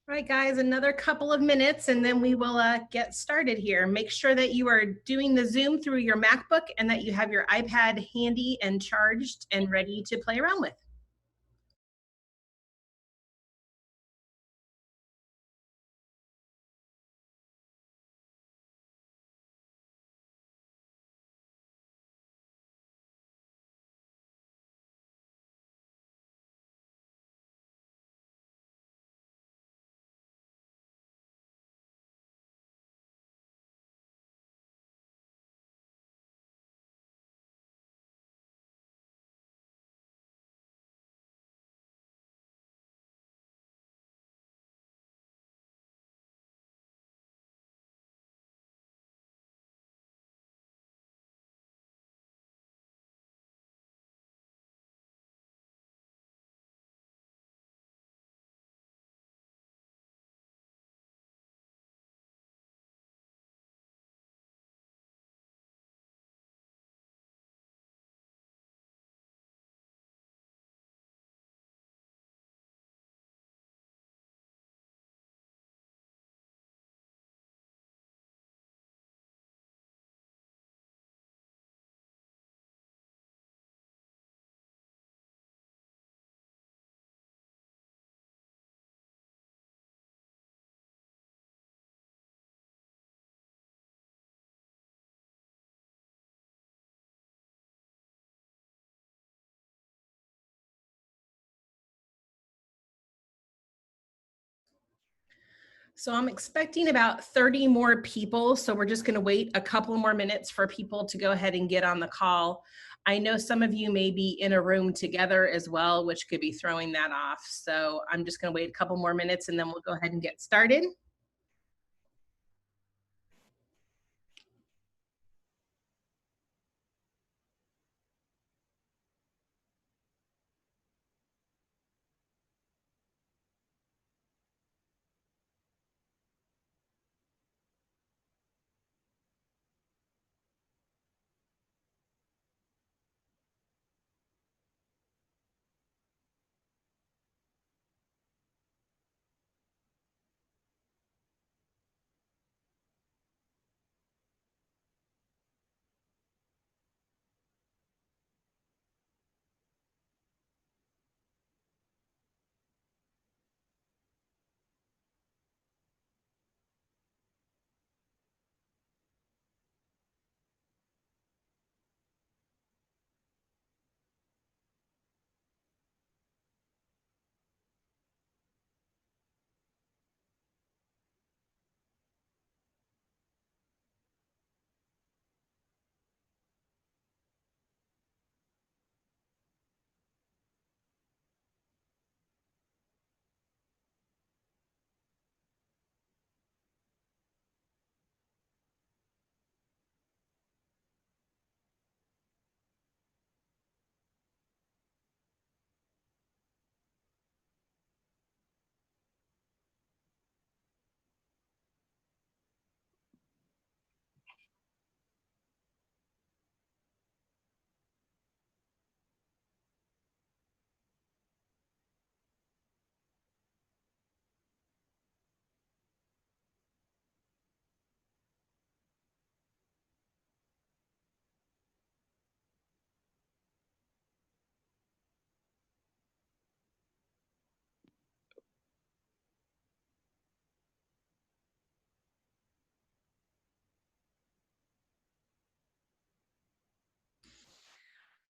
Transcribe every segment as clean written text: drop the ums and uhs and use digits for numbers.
All right, guys, another couple of minutes and then we will get started here. Make sure that you are doing the Zoom through your MacBook and that you have your iPad handy and charged and ready to play around with. So I'm expecting about 30 more people. So we're just going to wait a couple more minutes for people to go ahead and get on the call. I know some of you may be in a room together as well, which could be throwing that off. So I'm just going to wait a couple more minutes and then we'll go ahead and get started.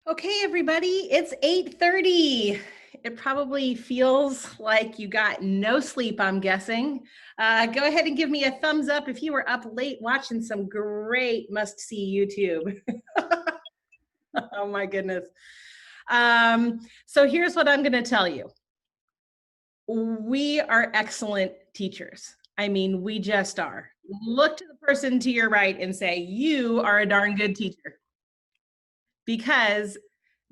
Okay, everybody, it's 8:30. It probably feels like you got no sleep, I'm guessing. Go ahead and give me a thumbs up if you were up late watching some great must-see YouTube. Oh my goodness. So here's what I'm going to tell you. We are excellent teachers. I mean, we just are. Look to the person to your right and say, you are a darn good teacher. Because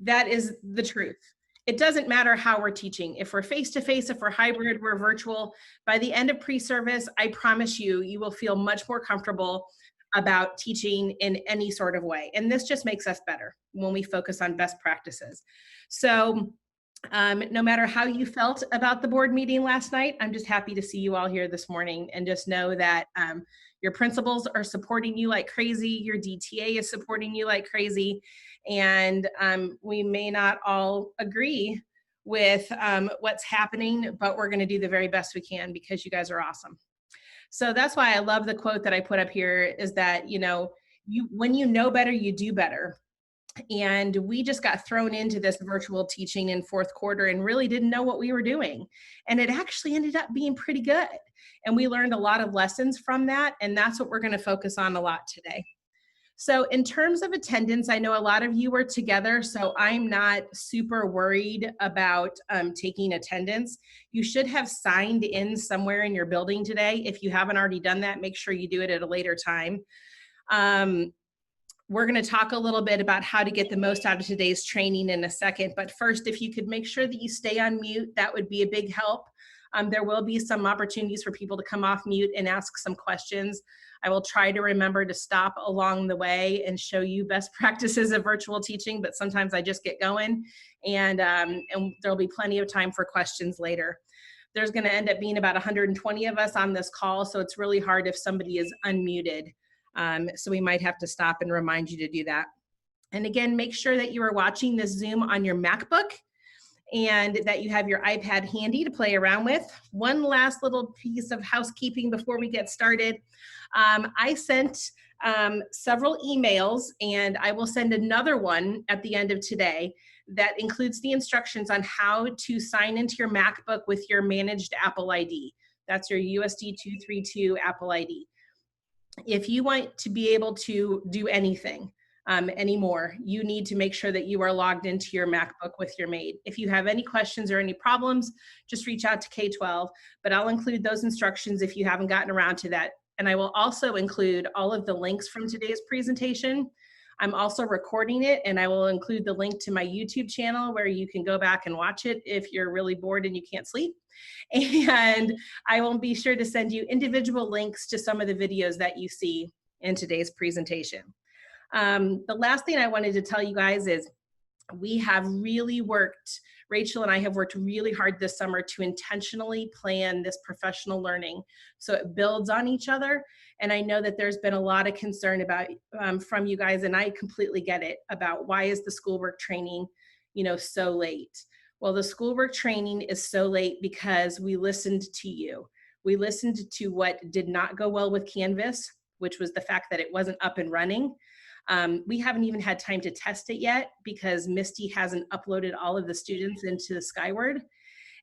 that is the truth. It doesn't matter how we're teaching. If we're face-to-face, if we're hybrid, we're virtual, by the end of pre-service, I promise you, you will feel much more comfortable about teaching in any sort of way. And this just makes us better when we focus on best practices. So No matter how you felt about the board meeting last night, I'm just happy to see you all here this morning, and just know that your principals are supporting you like crazy. Your DTA is supporting you like crazy. And we may not all agree with what's happening, but we're going to do the very best we can because you guys are awesome. So that's why I love the quote that I put up here, is that, you know, when you know better, you do better. And we just got thrown into this virtual teaching in fourth quarter and really didn't know what we were doing. And it actually ended up being pretty good. And we learned a lot of lessons from that. And that's what we're going to focus on a lot today. So in terms of attendance, I know a lot of you were together, so I'm not super worried about taking attendance. You should have signed in somewhere in your building today. If you haven't already done that, make sure you do it at a later time. We're going to talk a little bit about how to get the most out of today's training in a second, but first, if you could make sure that you stay on mute, that would be a big help. There will be some opportunities for people to come off mute and ask some questions. I will try to remember to stop along the way and show you best practices of virtual teaching, but sometimes I just get going, and there'll be plenty of time for questions later. There's going to end up being about 120 of us on this call, so it's really hard if somebody is unmuted. So we might have to stop and remind you to do that. And again, make sure that you are watching this Zoom on your MacBook and that you have your iPad handy to play around with. One last little piece of housekeeping before we get started. I sent several emails, and I will send another one at the end of today that includes the instructions on how to sign into your MacBook with your managed Apple ID. That's your USD 232 Apple ID. If you want to be able to do anything anymore, you need to make sure that you are logged into your MacBook with your maid. If you have any questions or any problems, just reach out to K-12, but I'll include those instructions if you haven't gotten around to that. And I will also include all of the links from today's presentation. I'm also recording it, and I will include the link to my YouTube channel where you can go back and watch it if you're really bored and you can't sleep. And I will be sure to send you individual links to some of the videos that you see in today's presentation. The last thing I wanted to tell you guys is we have really worked, Rachel and I have worked really hard this summer to intentionally plan this professional learning so it builds on each other. And I know that there's been a lot of concern about from you guys, and I completely get it, about why is the schoolwork training, you know, so late. Well, the schoolwork training is so late because we listened to you. We listened to what did not go well with Canvas, which was the fact that it wasn't up and running. We haven't even had time to test it yet because Misty hasn't uploaded all of the students into Skyward.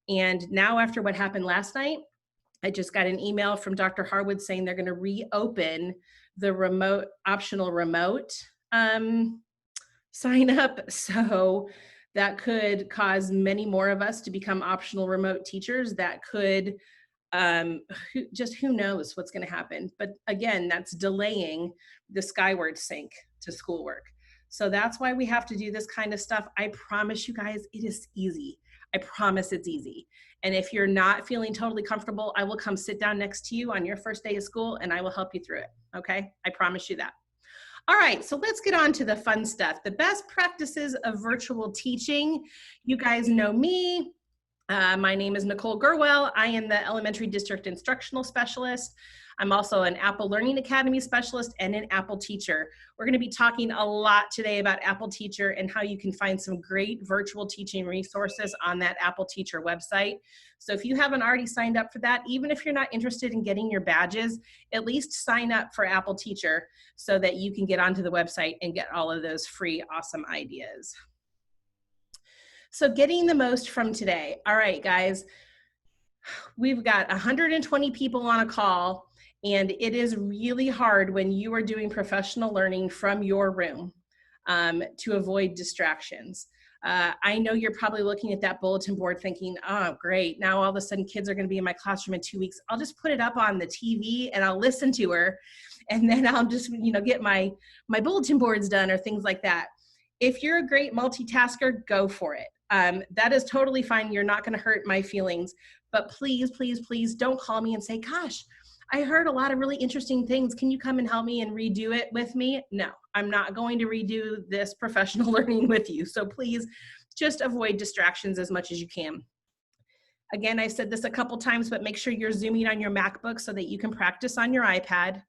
And now, after what happened last night, I just got an email from Dr. Harwood saying they're going to reopen the remote, optional remote sign up. So that could cause many more of us to become optional remote teachers. That could just who knows what's going to happen. But again, that's delaying the Skyward sync to schoolwork. So that's why we have to do this kind of stuff. I promise you guys, it is easy. I promise it's easy. And if you're not feeling totally comfortable, I will come sit down next to you on your first day of school and I will help you through it. Okay? I promise you that. All right, so let's get on to the fun stuff. The best practices of virtual teaching. You guys know me. My name is Nicole Gerwell. I am the Elementary District Instructional Specialist. I'm also an Apple Learning Academy Specialist and an Apple Teacher. We're going to be talking a lot today about Apple Teacher and how you can find some great virtual teaching resources on that Apple Teacher website. So if you haven't already signed up for that, even if you're not interested in getting your badges, at least sign up for Apple Teacher so that you can get onto the website and get all of those free, awesome ideas. So getting the most from today. All right, guys, we've got 120 people on a call, and it is really hard when you are doing professional learning from your room to avoid distractions. I know you're probably looking at that bulletin board thinking, oh, great, now all of a sudden kids are gonna be in my classroom in 2 weeks. I'll just put it up on the TV and I'll listen to her, and then I'll just, you know, get my bulletin boards done or things like that. If you're a great multitasker, go for it. That is totally fine. You're not going to hurt my feelings, but please, please, please don't call me and say, gosh, I heard a lot of really interesting things. Can you come and help me and redo it with me? No, I'm not going to redo this professional learning with you. So please just avoid distractions as much as you can. Again, I said this a couple times, but make sure you're zooming on your MacBook so that you can practice on your iPad.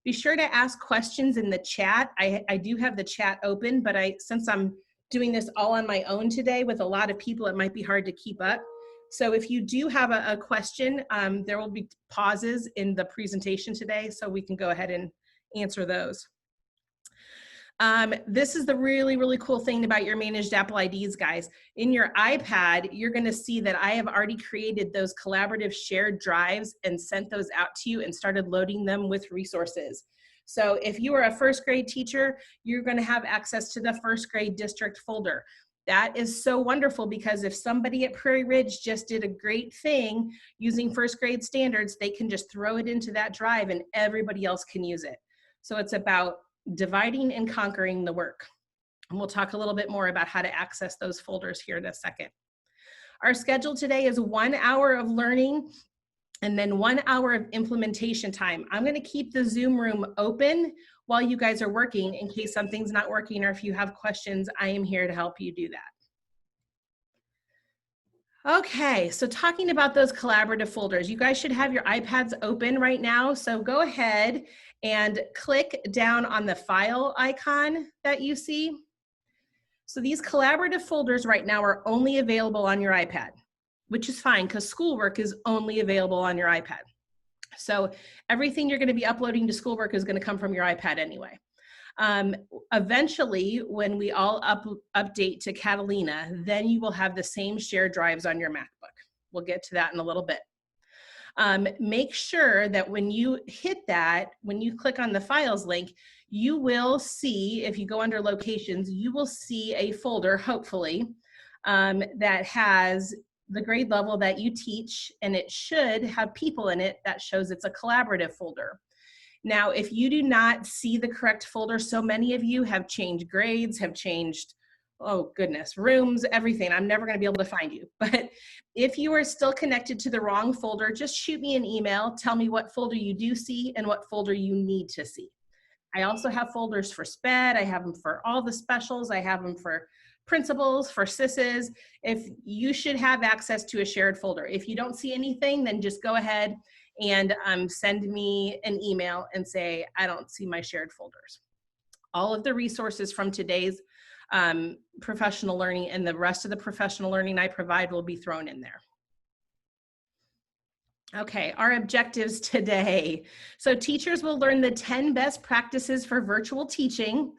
Be sure to ask questions in the chat. I do have the chat open, but since I'm doing this all on my own today with a lot of people, it might be hard to keep up. So if you do have a question, there will be pauses in the presentation today so we can go ahead and answer those. This is the really, really cool thing about your managed Apple IDs, guys. In your iPad, you're gonna see that I have already created those collaborative shared drives and sent those out to you and started loading them with resources. So if you are a first grade teacher, you're gonna have access to the first grade district folder. That is so wonderful because if somebody at Prairie Ridge just did a great thing using first grade standards, they can just throw it into that drive and everybody else can use it. So it's about dividing and conquering the work. And we'll talk a little bit more about how to access those folders here in a second. Our schedule today is 1 hour of learning and then 1 hour of implementation time. I'm gonna keep the Zoom room open while you guys are working in case something's not working or if you have questions, I am here to help you do that. Okay, so talking about those collaborative folders, you guys should have your iPads open right now. So go ahead and click down on the file icon that you see. So these collaborative folders right now are only available on your iPad, which is fine because schoolwork is only available on your iPad. So everything you're going to be uploading to schoolwork is going to come from your iPad anyway. Eventually, when we all update to Catalina, then you will have the same shared drives on your MacBook. We'll get to that in a little bit. Make sure that when you hit that, when you click on the files link, you will see, if you go under locations, you will see a folder, hopefully, that has the grade level that you teach, and it should have people in it that shows it's a collaborative folder. Now, if you do not see the correct folder, so many of you have changed grades, have changed, oh goodness, rooms, everything. I'm never gonna be able to find you. But if you are still connected to the wrong folder, just shoot me an email, tell me what folder you do see and what folder you need to see. I also have folders for SPED, I have them for all the specials, I have them for principals, for SISs. If you should have access to a shared folder. If you don't see anything, then just go ahead and send me an email and say, I don't see my shared folders. All of the resources from today's professional learning and the rest of the professional learning I provide will be thrown in there. Okay, our objectives today. So teachers will learn the 10 best practices for virtual teaching,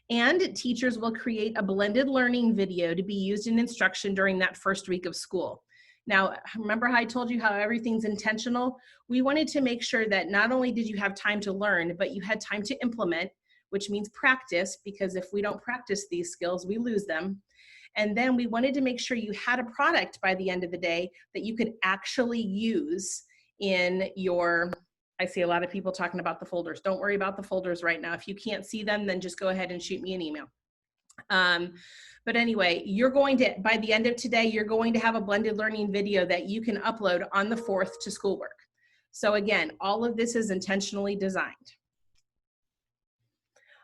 and teachers will create a blended learning video to be used in instruction during that first week of school. Now, remember how I told you how everything's intentional? We wanted to make sure that not only did you have time to learn, but you had time to implement, which means practice, because if we don't practice these skills, we lose them. And then we wanted to make sure you had a product by the end of the day that you could actually use in your, I see a lot of people talking about the folders. Don't worry about the folders right now. If you can't see them, then just go ahead and shoot me an email. But anyway, you're going to, by the end of today, you're going to have a blended learning video that you can upload on the 4th to schoolwork. So again, all of this is intentionally designed.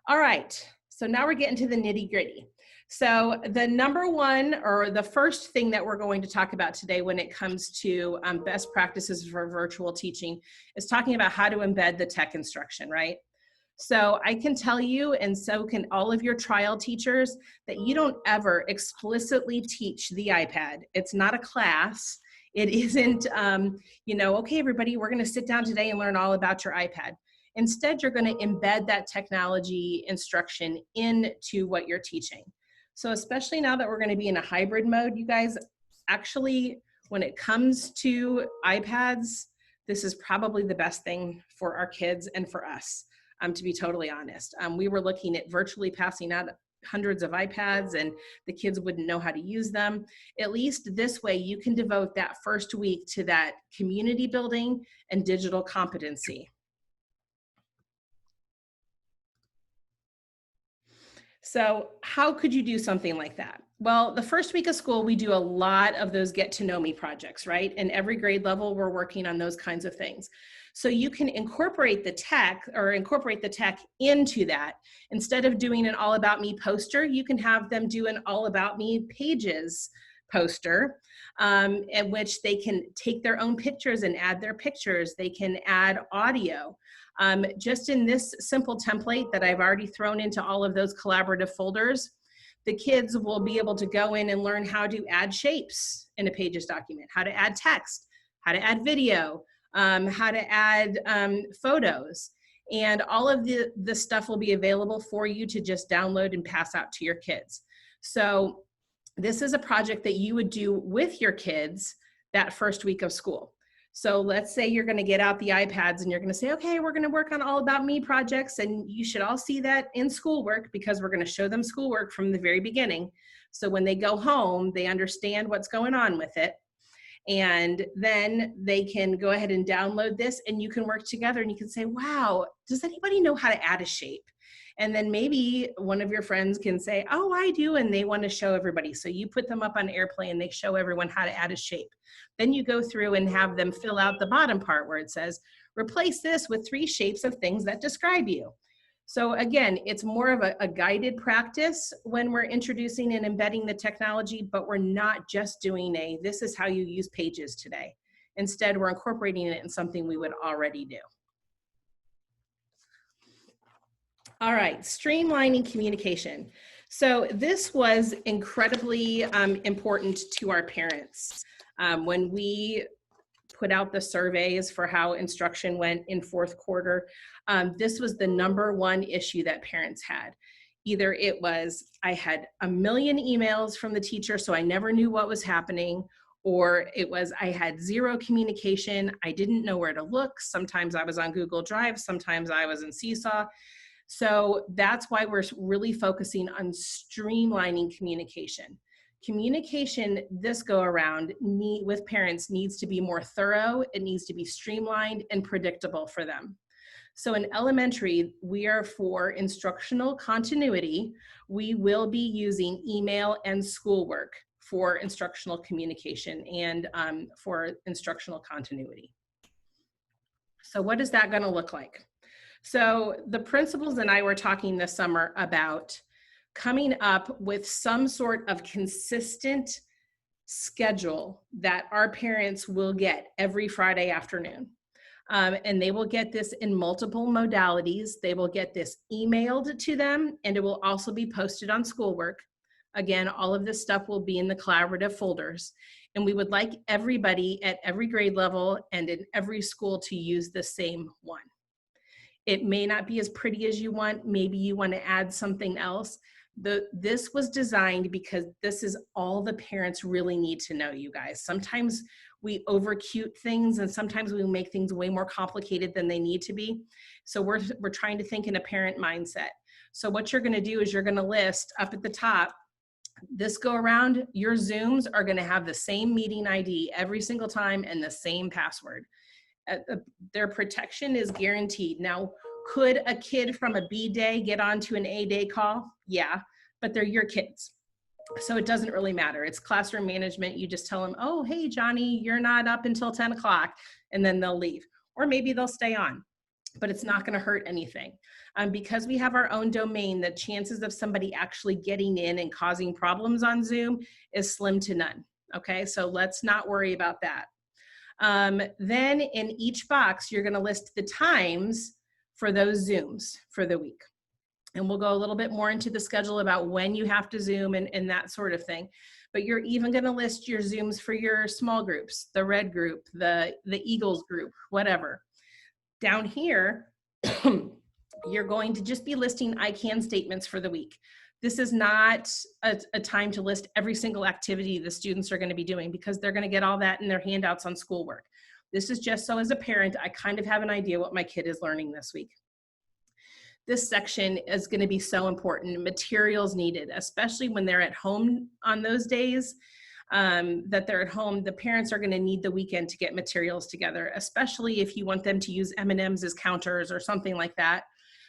All right, so now we're getting to the nitty gritty. So the number one, or the first thing that we're going to talk about today when it comes to best practices for virtual teaching is talking about how to embed the tech instruction, right? So I can tell you, and so can all of your trial teachers, that you don't ever explicitly teach the iPad. It's not a class. It isn't, you know, okay, everybody, we're gonna sit down today and learn all about your iPad. Instead, you're gonna embed that technology instruction into what you're teaching. So especially now that we're gonna be in a hybrid mode, you guys, actually, when it comes to iPads, this is probably the best thing for our kids and for us. To be totally honest. We were looking at virtually passing out hundreds of iPads and the kids wouldn't know how to use them. At least this way you can devote that first week to that community building and digital competency. So how could you do something like that? Well, the first week of school, we do a lot of those get to know me projects, right? And every grade level, we're working on those kinds of things. So you can incorporate the tech into that. Instead of doing an all about me poster, you can have them do an all about me pages poster, in which they can take their own pictures and add their pictures. They can add audio. Just in this simple template that I've already thrown into all of those collaborative folders, the kids will be able to go in and learn how to add shapes in a Pages document, how to add text, how to add video, how to add photos. And all of the stuff will be available for you to just download and pass out to your kids. So this is a project that you would do with your kids that first week of school. So let's say you're going to get out the iPads and you're going to say, okay, we're going to work on all about me projects. And you should all see that in schoolwork, because we're going to show them schoolwork from the very beginning. So when they go home, they understand what's going on with it. And then they can go ahead and download this, and you can work together and you can say, wow, does anybody know how to add a shape? And then maybe one of your friends can say, oh, I do, and they want to show everybody. So you put them up on airplane and they show everyone how to add a shape. Then you go through and have them fill out the bottom part where it says, replace this with 3 shapes of things that describe you. So again, it's more of a guided practice when we're introducing and embedding the technology, but we're not just doing this is how you use Pages today. Instead, we're incorporating it in something we would already do. All right, streamlining communication. So this was incredibly important to our parents. When we put out the surveys for how instruction went in 4th quarter, this was the #1 issue that parents had. Either it was, I had a million emails from the teacher, so I never knew what was happening, or it was, I had 0 communication, I didn't know where to look. Sometimes I was on Google Drive, sometimes I was in Seesaw. So that's why we're really focusing on streamlining communication. Communication this go around with parents needs to be more thorough, it needs to be streamlined and predictable for them. So in elementary, we are for instructional continuity. We will be using email and schoolwork for instructional communication and for instructional continuity. So what is that going to look like? So the principals and I were talking this summer about coming up with some sort of consistent schedule that our parents will get every Friday afternoon. And they will get this in multiple modalities. They will get this emailed to them, and it will also be posted on schoolwork. Again, all of this stuff will be in the collaborative folders. And we would like everybody at every grade level and in every school to use the same one. It may not be as pretty as you want. Maybe you want to add something else. This was designed because this is all the parents really need to know, you guys. Sometimes we overcute things, and sometimes we make things way more complicated than they need to be. So we're trying to think in a parent mindset. So what you're going to do is you're going to list up at the top, this go around, your Zooms are going to have the same meeting ID every single time and the same password. Their protection is guaranteed. Now, could a kid from a B day get onto an A day call? Yeah, but they're your kids. So it doesn't really matter. It's classroom management. You just tell them, oh, hey, Johnny, you're not up until 10 o'clock, and then they'll leave. Or maybe they'll stay on, but it's not going to hurt anything. Because we have our own domain, the chances of somebody actually getting in and causing problems on Zoom is slim to none. Okay, so let's not worry about that. Then in each box, you're going to list the times for those Zooms for the week. And we'll go a little bit more into the schedule about when you have to Zoom and that sort of thing. But you're even going to list your Zooms for your small groups, the red group, the Eagles group, whatever. Down here, you're going to just be listing I can statements for the week. This is not a time to list every single activity the students are going to be doing, because they're going to get all that in their handouts on schoolwork. This is just so as a parent, I kind of have an idea what my kid is learning this week. This section is going to be so important. Materials needed, especially when they're at home on those days that they're at home. The parents are going to need the weekend to get materials together, especially if you want them to use M&Ms as counters or something like that.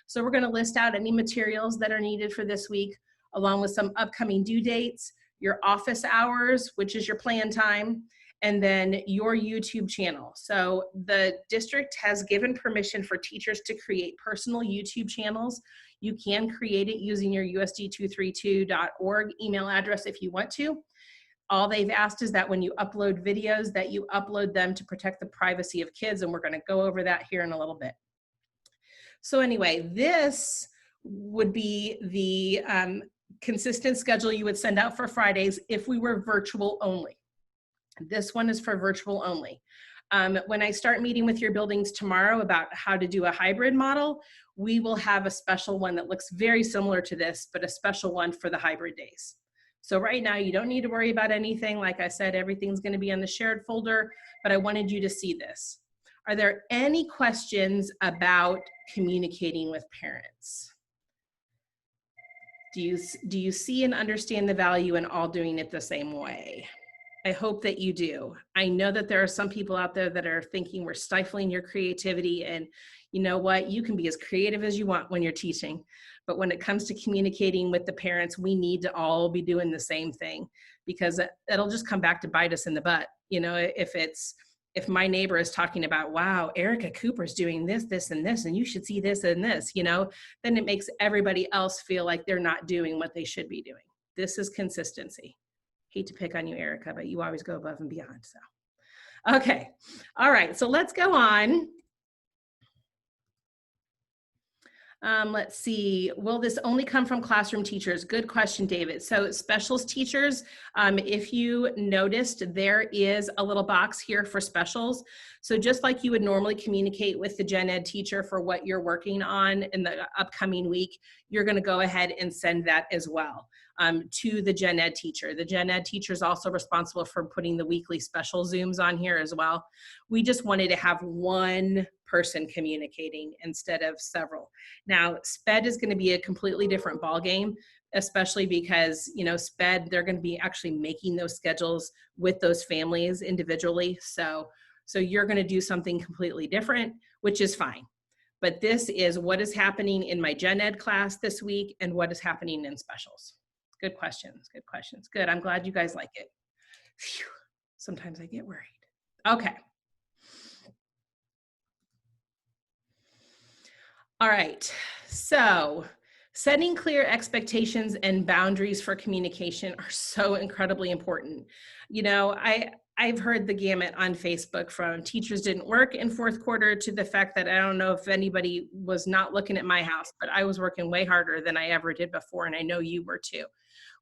So we're going to list out any materials that are needed for this week, along with some upcoming due dates. your office hours, which is your plan time, and then your YouTube channel. So the district has given permission for teachers to create personal YouTube channels. You can create it using your usd232.org email address if you want to. All they've asked is that when you upload videos, that you upload them to protect the privacy of kids, and we're going to go over that here in a little bit. So anyway, this would be the consistent schedule you would send out for Fridays if we were virtual only. This one is for virtual only. When I start meeting with your buildings tomorrow about how to do a hybrid model, we will have a special one that looks very similar to this, but a special one for the hybrid days. So right now you don't need to worry about anything. Like I said, everything's going to be on the shared folder, but I wanted you to see this. Are there any questions about communicating with parents? Do you see and understand the value in all doing it the same way? I hope that you do. I know that there are some people out there that are thinking we're stifling your creativity, and you know what? You can be as creative as you want when you're teaching. But when it comes to communicating with the parents, we need to all be doing the same thing, because it'll just come back to bite us in the butt. You know, if my neighbor is talking about, wow, Erica Cooper's doing this, this, and this, and you should see this and this, you know, then it makes everybody else feel like they're not doing what they should be doing. This is consistency. Hate to pick on you, Erica, but you always go above and beyond. So, okay. All right. So let's go on. Let's see, will this only come from classroom teachers? Good question, David. So specials teachers, if you noticed, there is a little box here for specials. So just like you would normally communicate with the gen ed teacher for what you're working on in the upcoming week, you're going to go ahead and send that as well to the gen ed teacher. The gen ed teacher is also responsible for putting the weekly special Zooms on here as well. We just wanted to have one person communicating instead of several. Now, SPED is going to be a completely different ballgame, especially because, you know, SPED, they're going to be actually making those schedules with those families individually. So you're going to do something completely different, which is fine. But this is what is happening in my gen ed class this week and what is happening in specials. Good questions. Good questions. Good. I'm glad you guys like it. Phew. Sometimes I get worried. Okay. All right. So setting clear expectations and boundaries for communication are so incredibly important. You know, I've heard the gamut on Facebook from teachers didn't work in fourth quarter to the fact that I don't know if anybody was not looking at my house, but I was working way harder than I ever did before, and I know you were too.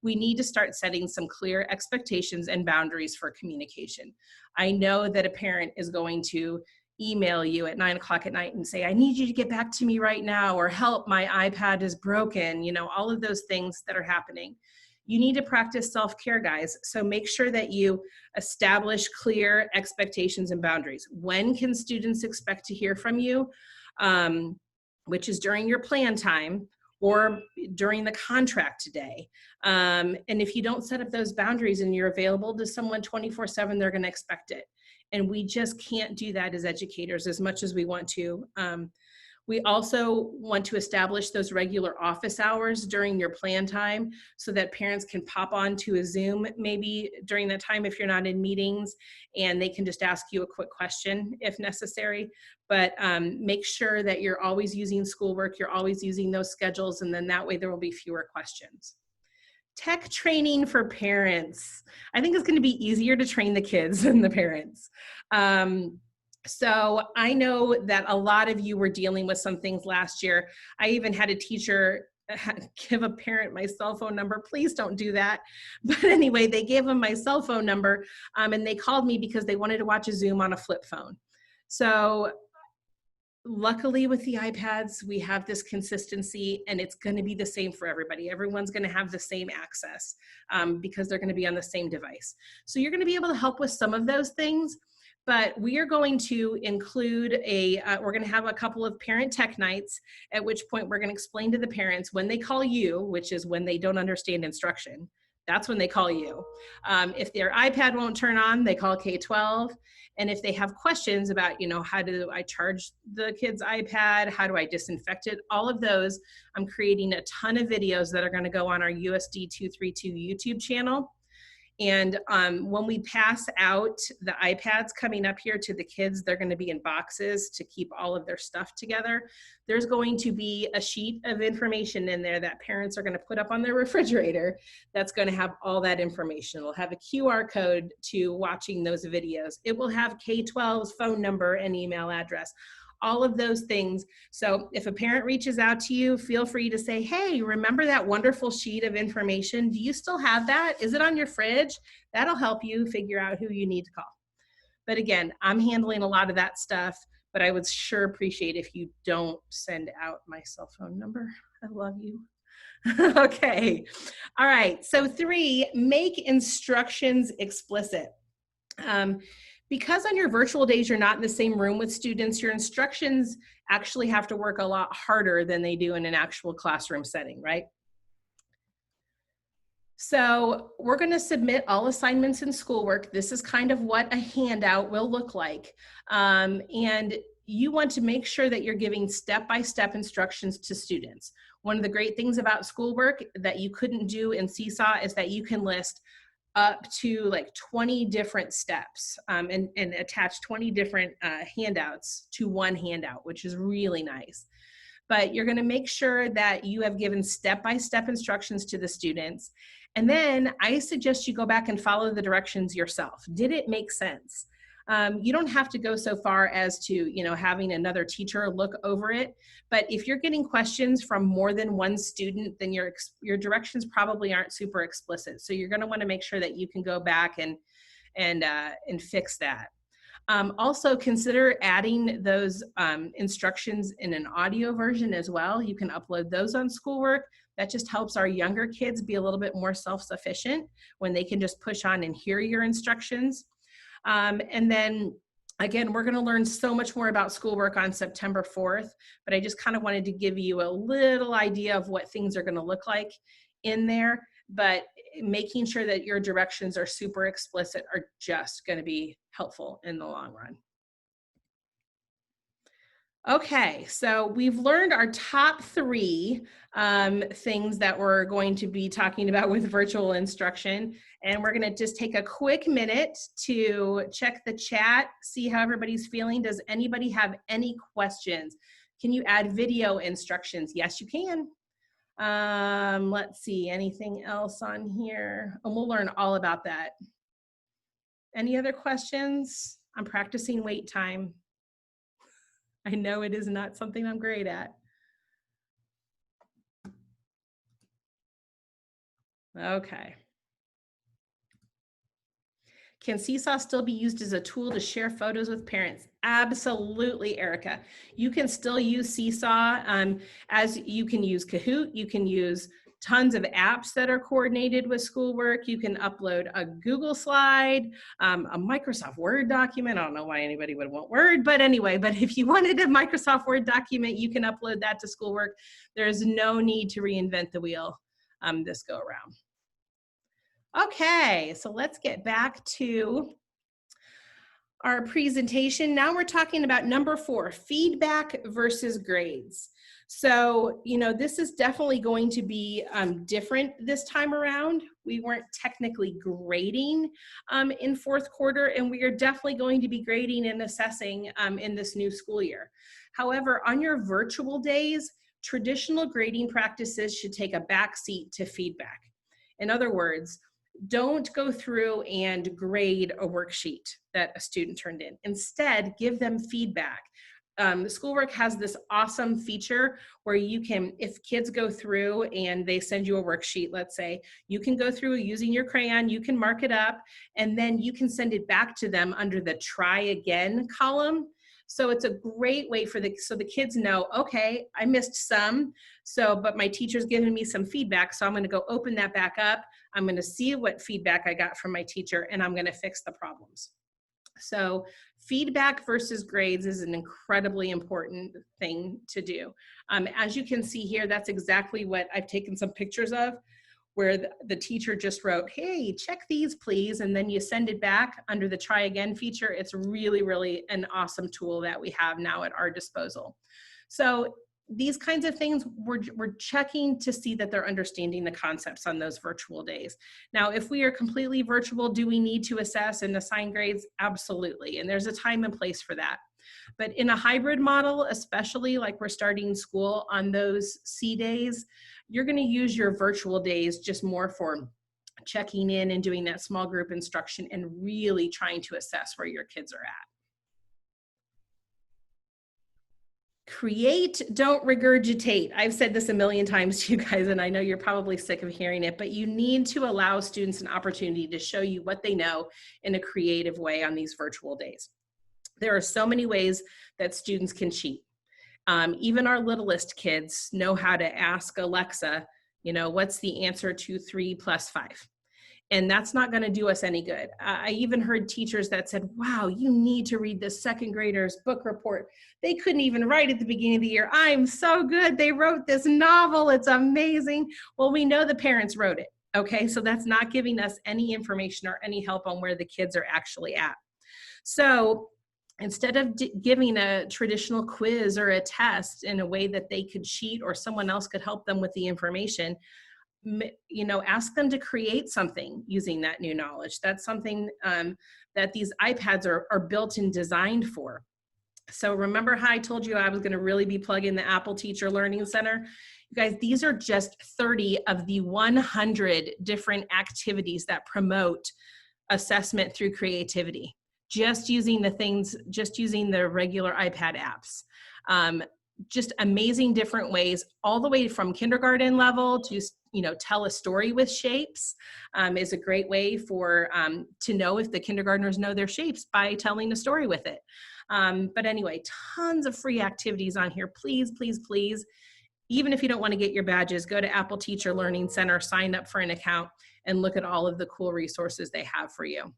We need to start setting some clear expectations and boundaries for communication. I know that a parent is going to email you at 9 o'clock at night and say, I need you to get back to me right now, or help, my iPad is broken, you know, all of those things that are happening. You need to practice self-care, guys. So make sure that you establish clear expectations and boundaries. When can students expect to hear from you? Which is during your plan time or during the contract day. And if you don't set up those boundaries and you're available to someone 24/7, they're gonna expect it. And we just can't do that as educators as much as we want to. We also want to establish those regular office hours during your plan time so that parents can pop onto a Zoom maybe during that time if you're not in meetings, and they can just ask you a quick question if necessary. But make sure that you're always using schoolwork, you're always using those schedules, and then that way there will be fewer questions. Tech training for parents. I think it's going to be easier to train the kids than the parents. So I know that a lot of you were dealing with some things last year. I even had a teacher give a parent my cell phone number. Please don't do that. But anyway, they gave them my cell phone number and they called me because they wanted to watch a Zoom on a flip phone. So luckily with the iPads, we have this consistency, and it's going to be the same for everybody. Everyone's going to have the same access because they're going to be on the same device. So you're going to be able to help with some of those things, but we are going to include we're going to have a couple of parent tech nights, at which point we're going to explain to the parents when they call you, which is when they don't understand instruction. That's when they call you. If their iPad won't turn on, they call K-12. And if they have questions about, you know, how do I charge the kid's iPad? How do I disinfect it? All of those, I'm creating a ton of videos that are going to go on our USD 232 YouTube channel. And when we pass out the iPads coming up here to the kids, they're going to be in boxes to keep all of their stuff together. There's going to be a sheet of information in there that parents are going to put up on their refrigerator that's going to have all that information. It'll have a QR code to watching those videos. It will have K-12's phone number and email address, all of those things. So if a parent reaches out to you, feel free to say, hey, remember that wonderful sheet of information? Do you still have that? Is it on your fridge? That'll help you figure out who you need to call. But again, I'm handling a lot of that stuff, but I would sure appreciate if you don't send out my cell phone number. I love you. Okay. All right. So 3, make instructions explicit. Because on your virtual days, you're not in the same room with students, your instructions actually have to work a lot harder than they do in an actual classroom setting, right? So we're going to submit all assignments and schoolwork. This is kind of what a handout will look like. And you want to make sure that you're giving step-by-step instructions to students. One of the great things about schoolwork that you couldn't do in Seesaw is that you can list up to like 20 different steps and attach 20 different handouts to one handout, which is really nice. But you're going to make sure that you have given step-by-step instructions to the students. And then I suggest you go back and follow the directions yourself. Did it make sense? You don't have to go so far as to, having another teacher look over it. But if you're getting questions from more than one student, then your directions probably aren't super explicit. So you're going to want to make sure that you can go back and fix that. Also consider adding those instructions in an audio version as well. You can upload those on schoolwork. That just helps our younger kids be a little bit more self-sufficient when they can just push on and hear your instructions. And then again, we're going to learn so much more about schoolwork on September 4th, but I just kind of wanted to give you a little idea of what things are going to look like in there, but making sure that your directions are super explicit are just going to be helpful in the long run. Okay, so we've learned our top 3 things that we're going to be talking about with virtual instruction. And we're gonna just take a quick minute to check the chat, see how everybody's feeling. Does anybody have any questions? Can you add video instructions? Yes, you can. Let's see, anything else on here? And we'll learn all about that. Any other questions? I'm practicing wait time. I know it is not something I'm great at. Okay. Can Seesaw still be used as a tool to share photos with parents? Absolutely, Erica. You can still use Seesaw as you can use Kahoot. You can use tons of apps that are coordinated with schoolwork. You can upload a Google slide, a Microsoft Word document. I don't know why anybody would want Word, but anyway, but if you wanted a Microsoft Word document, you can upload that to schoolwork. There's no need to reinvent the wheel this go around. Okay, so let's get back to our presentation. Now we're talking about number 4, feedback versus grades. So, this is definitely going to be different this time around. We weren't technically grading in 4th quarter, and we are definitely going to be grading and assessing in this new school year. However, on your virtual days, traditional grading practices should take a backseat to feedback. In other words, don't go through and grade a worksheet that a student turned in. Instead, give them feedback. Schoolwork has this awesome feature where you can, if kids go through and they send you a worksheet, let's say, you can go through using your crayon, you can mark it up, and then you can send it back to them under the try again column. So it's a great way for so the kids know, okay, I missed some, but my teacher's giving me some feedback, so I'm going to go open that back up. I'm going to see what feedback I got from my teacher, and I'm going to fix the problems. So feedback versus grades is an incredibly important thing to do. As you can see here, that's exactly what I've taken some pictures of, where the teacher just wrote, hey, check these please, and then you send it back under the try again feature. It's really, really an awesome tool that we have now at our disposal. So these kinds of things, we're checking to see that they're understanding the concepts on those virtual days. Now, if we are completely virtual, do we need to assess and assign grades? Absolutely. And there's a time and place for that. But in a hybrid model, especially like we're starting school on those C days, you're going to use your virtual days just more for checking in and doing that small group instruction and really trying to assess where your kids are at. Create, don't regurgitate. I've said this a million times to you guys, and I know you're probably sick of hearing it, but you need to allow students an opportunity to show you what they know in a creative way on these virtual days. There are so many ways that students can cheat. Even our littlest kids know how to ask Alexa, you know, what's the answer to 3 + 5? And that's not going to do us any good. I even heard teachers that said, wow, you need to read the second graders book report. They couldn't even write at the beginning of the year. I'm so good. They wrote this novel. It's amazing. Well, we know the parents wrote it. Okay, so that's not giving us any information or any help on where the kids are actually at. So instead of giving a traditional quiz or a test in a way that they could cheat or someone else could help them with the information, you know, ask them to create something using that new knowledge. That's something that these iPads are built and designed for. So remember how I told you I was going to really be plugging the Apple Teacher Learning Center? You guys, these are just 30 of the 100 different activities that promote assessment through creativity. Just using the things, just using the regular iPad apps. Just amazing different ways, all the way from kindergarten level to, you know, tell a story with shapes is a great way for to know if the kindergartners know their shapes by telling a story with it. But anyway, tons of free activities on here. Please, please, please. Even if you don't want to get your badges, go to Apple Teacher Learning Center, sign up for an account, and look at all of the cool resources they have for you.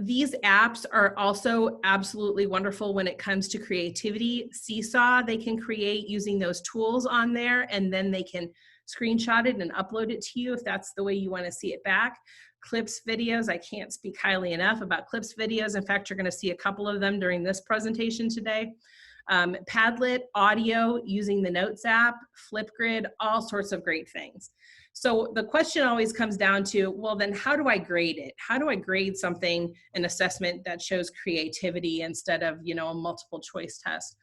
These apps are also absolutely wonderful when it comes to creativity. Seesaw, they can create using those tools on there, and then they can screenshot it and upload it to you if that's the way you want to see it back. Clips videos, I can't speak highly enough about Clips videos. In fact, you're going to see a couple of them during this presentation today. Padlet, audio, using the Notes app, Flipgrid, all sorts of great things. So the question always comes down to, well, then how do I grade it? How do I grade something, an assessment that shows creativity instead of, you know, a multiple choice test?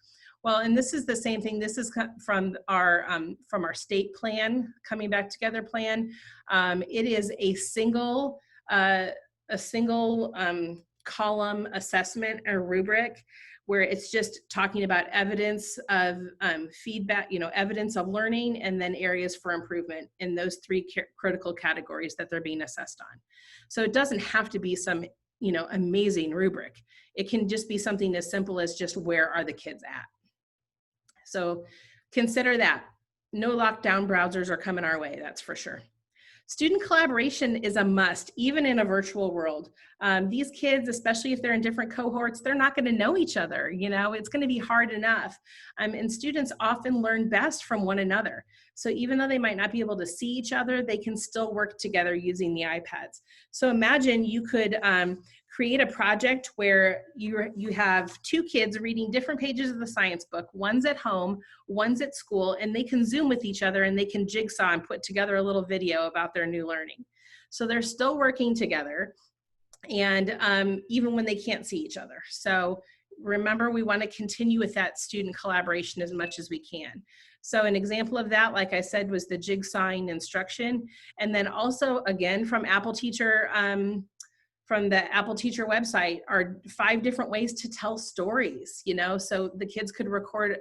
Well, and this is the same thing. This is from our state plan, Coming Back Together plan. It is a single column assessment or rubric, where it's just talking about evidence of feedback, you know, evidence of learning, and then areas for improvement in those 3 critical categories that they're being assessed on. So it doesn't have to be some, you know, amazing rubric. It can just be something as simple as just where are the kids at. So consider that. No lockdown browsers are coming our way, that's for sure. Student collaboration is a must, even in a virtual world. These kids, especially if they're in different cohorts, they're not going to know each other. You know, it's going to be hard enough. And students often learn best from one another. So even though they might not be able to see each other, they can still work together using the iPads. So imagine you could create a project where you have 2 kids reading different pages of the science book. One's at home, one's at school, and they can Zoom with each other and they can jigsaw and put together a little video about their new learning. So they're still working together, and even when they can't see each other. So remember, we want to continue with that student collaboration as much as we can. So an example of that, like I said, was the jigsawing instruction. And then also, again, from Apple Teacher, from the Apple Teacher website, are 5 different ways to tell stories, you know, so the kids could record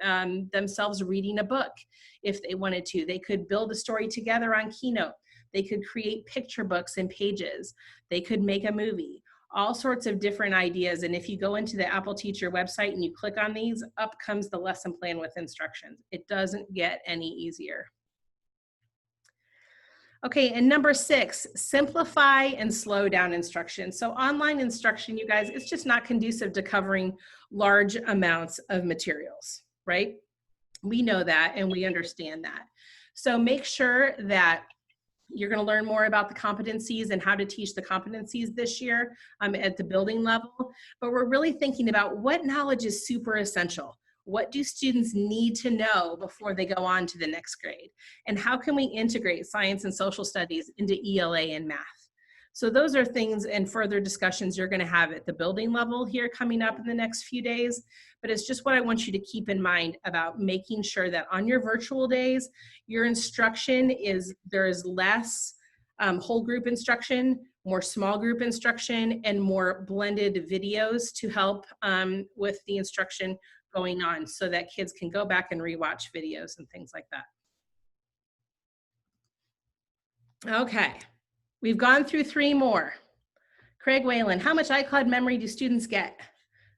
themselves reading a book if they wanted to. They could build a story together on Keynote. They could create picture books and pages. They could make a movie, all sorts of different ideas. And if you go into the Apple Teacher website and you click on these, up comes the lesson plan with instructions. It doesn't get any easier. Okay, and number 6, simplify and slow down instruction. So online instruction, you guys, it's just not conducive to covering large amounts of materials, right? We know that and we understand that. So make sure that you're going to learn more about the competencies and how to teach the competencies this year at the building level. But we're really thinking about what knowledge is super essential. What do students need to know before they go on to the next grade? And how can we integrate science and social studies into ELA and math? So those are things and further discussions you're going to have at the building level here coming up in the next few days. But it's just what I want you to keep in mind about making sure that on your virtual days, your instruction is, there is less whole group instruction, more small group instruction, and more blended videos to help with the instruction going on so that kids can go back and rewatch videos and things like that. Okay, we've gone through 3 more. Craig Whalen, how much iCloud memory do students get?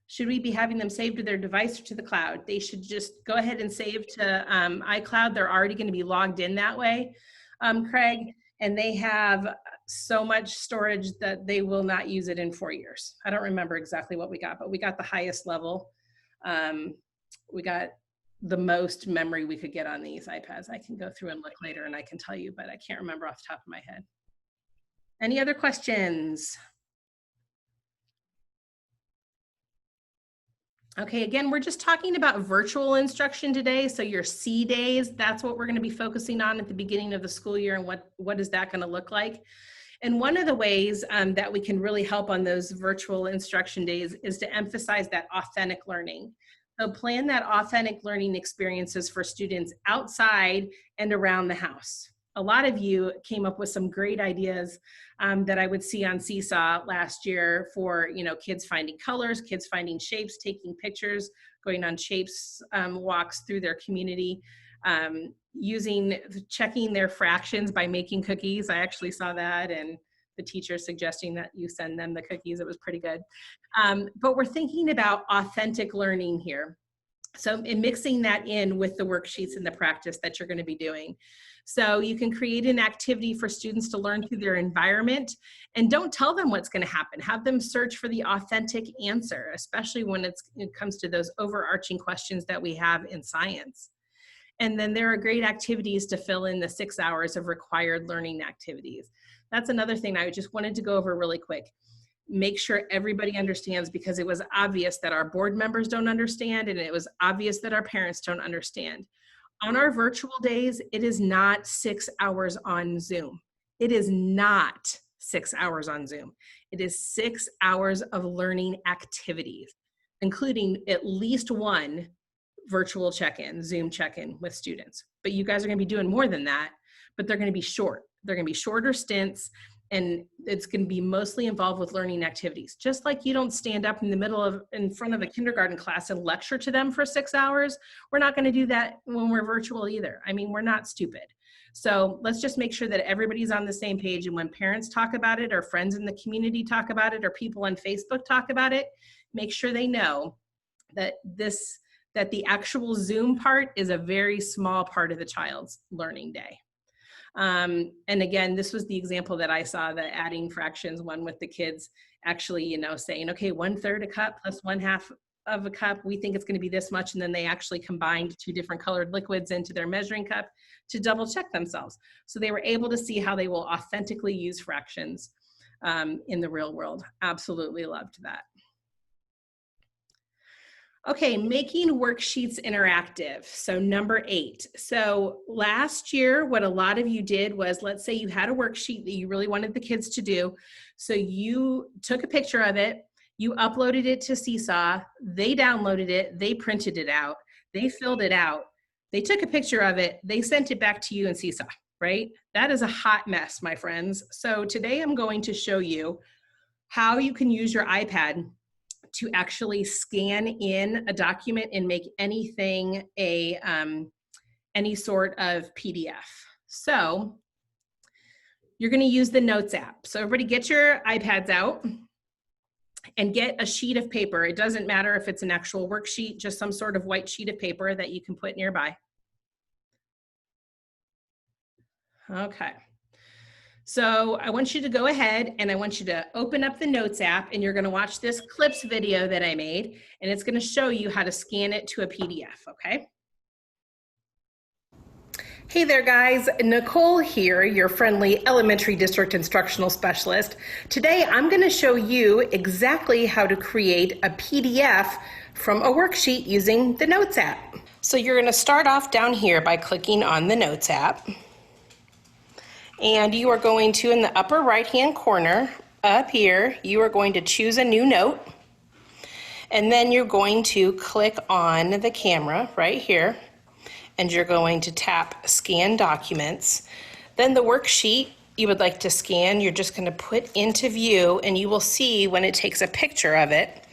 Should we be having them saved to their device or to the cloud? They should just go ahead and save to iCloud. They're already going to be logged in that way, Craig, and they have so much storage that they will not use it in 4 years. I don't remember exactly what we got, but we got the highest level. We got the most memory we could get on these iPads. I can go through and look later and I can tell you, but I can't remember off the top of my head. Any other questions? Okay, again, we're just talking about virtual instruction today. So your C days, that's what we're going to be focusing on at the beginning of the school year, and what is that going to look like? And one of the ways that we can really help on those virtual instruction days is to emphasize that authentic learning. So plan that authentic learning experiences for students outside and around the house. A lot of you came up with some great ideas that I would see on Seesaw last year for, you know, kids finding colors, kids finding shapes, taking pictures, going on shapes walks through their community, checking their fractions by making cookies. I actually saw that, and the teacher suggesting that you send them the cookies. It was pretty good. But we're thinking about authentic learning here. So in mixing that in with the worksheets and the practice that you're going to be doing. So you can create an activity for students to learn through their environment, and don't tell them what's going to happen. Have them search for the authentic answer, especially when it comes to those overarching questions that we have in science. And then there are great activities to fill in the 6 hours of required learning activities. That's another thing I just wanted to go over really quick. Make sure everybody understands, because it was obvious that our board members don't understand, and it was obvious that our parents don't understand. On our virtual days, it is not 6 hours on Zoom. It is not 6 hours on Zoom. It is 6 hours of learning activities, including at least one virtual check-in, Zoom check-in with students. But you guys are going to be doing more than that, but they're going to be short. They're going to be shorter stints, and it's going to be mostly involved with learning activities. Just like you don't stand up in front of a kindergarten class and lecture to them for 6 hours, we're not going to do that when we're virtual either. I mean, we're not stupid. So let's just make sure that everybody's on the same page, and when parents talk about it, or friends in the community talk about it, or people on Facebook talk about it, make sure they know that the actual Zoom part is a very small part of the child's learning day. And again, this was the example that I saw, the adding fractions one with the kids actually, you know, saying, okay, 1/3 a cup plus 1/2 of a cup, we think it's going to be this much. And then they actually combined 2 different colored liquids into their measuring cup to double check themselves. So they were able to see how they will authentically use fractions in the real world. Absolutely loved that. Okay, making worksheets interactive. So number 8. So last year, what a lot of you did was, let's say you had a worksheet that you really wanted the kids to do. So you took a picture of it, you uploaded it to Seesaw, they downloaded it, they printed it out, they filled it out, they took a picture of it, they sent it back to you in Seesaw, right? That is a hot mess, my friends. So today I'm going to show you how you can use your iPad to actually scan in a document and make anything any sort of PDF. So you're going to use the Notes app. So everybody get your iPads out and get a sheet of paper. It doesn't matter if it's an actual worksheet, just some sort of white sheet of paper that you can put nearby. Okay. So I want you to go ahead and I want you to open up the Notes app, and you're going to watch this clips video that I made, and it's going to show you how to scan it to a PDF, okay? Hey there guys, Nicole here, your friendly elementary district instructional specialist. Today I'm going to show you exactly how to create a PDF from a worksheet using the Notes app. So you're going to start off down here by clicking on the Notes app. And you are going to, in the upper right hand corner, up here, you are going to choose a new note. And then you're going to click on the camera right here. And you're going to tap Scan Documents. Then the worksheet you would like to scan, you're just going to put into view, and you will see when it takes a picture of it.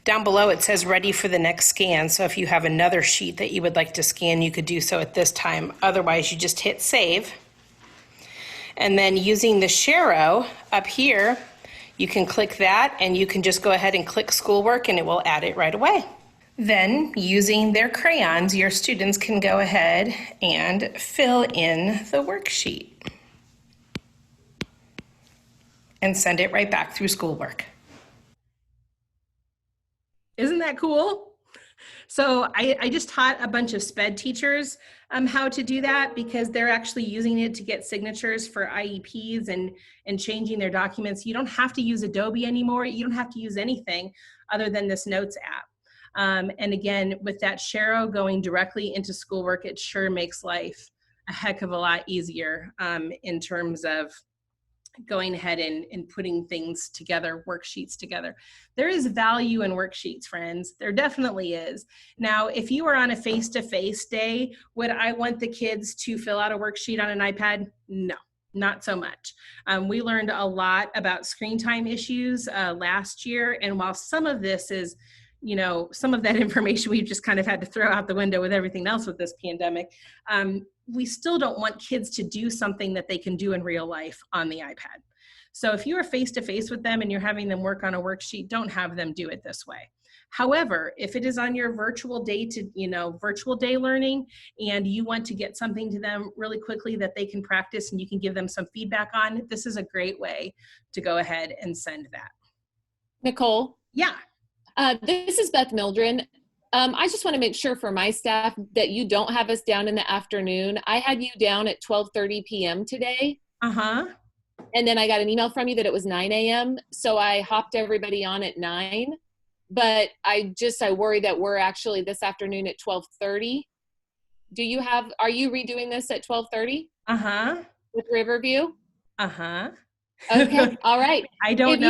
Down below it says ready for the next scan, so if you have another sheet that you would like to scan, you could do so at this time. Otherwise, you just hit save. And then using the share arrow up here, you can click that, and you can just go ahead and click schoolwork, and it will add it right away. Then, using their crayons, your students can go ahead and fill in the worksheet and send it right back through schoolwork. Isn't that cool? So I just taught a bunch of SPED teachers how to do that because they're actually using it to get signatures for IEPs and changing their documents. You don't have to use Adobe anymore. You don't have to use anything other than this Notes app. And again, with that share arrow going directly into schoolwork, it sure makes life a heck of a lot easier in terms of going ahead and putting things together, worksheets together. There is value in worksheets, friends. There definitely is. Now, if you are on a face-to-face day, would I want the kids to fill out a worksheet on an iPad? No. Not so much. We learned a lot about screen time issues last year, and while some of this is some of that information we've just kind of had to throw out the window with everything else with this pandemic, we still don't want kids to do something that they can do in real life on the iPad. So if you are face-to-face with them and you're having them work on a worksheet, don't have them do it this way. However, if it is on your virtual day virtual day learning, and you want to get something to them really quickly that they can practice and you can give them some feedback on, this is a great way to go ahead and send that. Nicole? Yeah. This is Beth Mildren. I just want to make sure for my staff that you don't have us down in the afternoon. I had you down at 12:30 p.m. today. Uh-huh. And then I got an email from you that it was 9 a.m. So I hopped everybody on at 9. But I worry that we're actually this afternoon at 12:30. Are you redoing this at 12:30? Uh-huh. With Riverview? Uh-huh. Okay, all right. I don't know.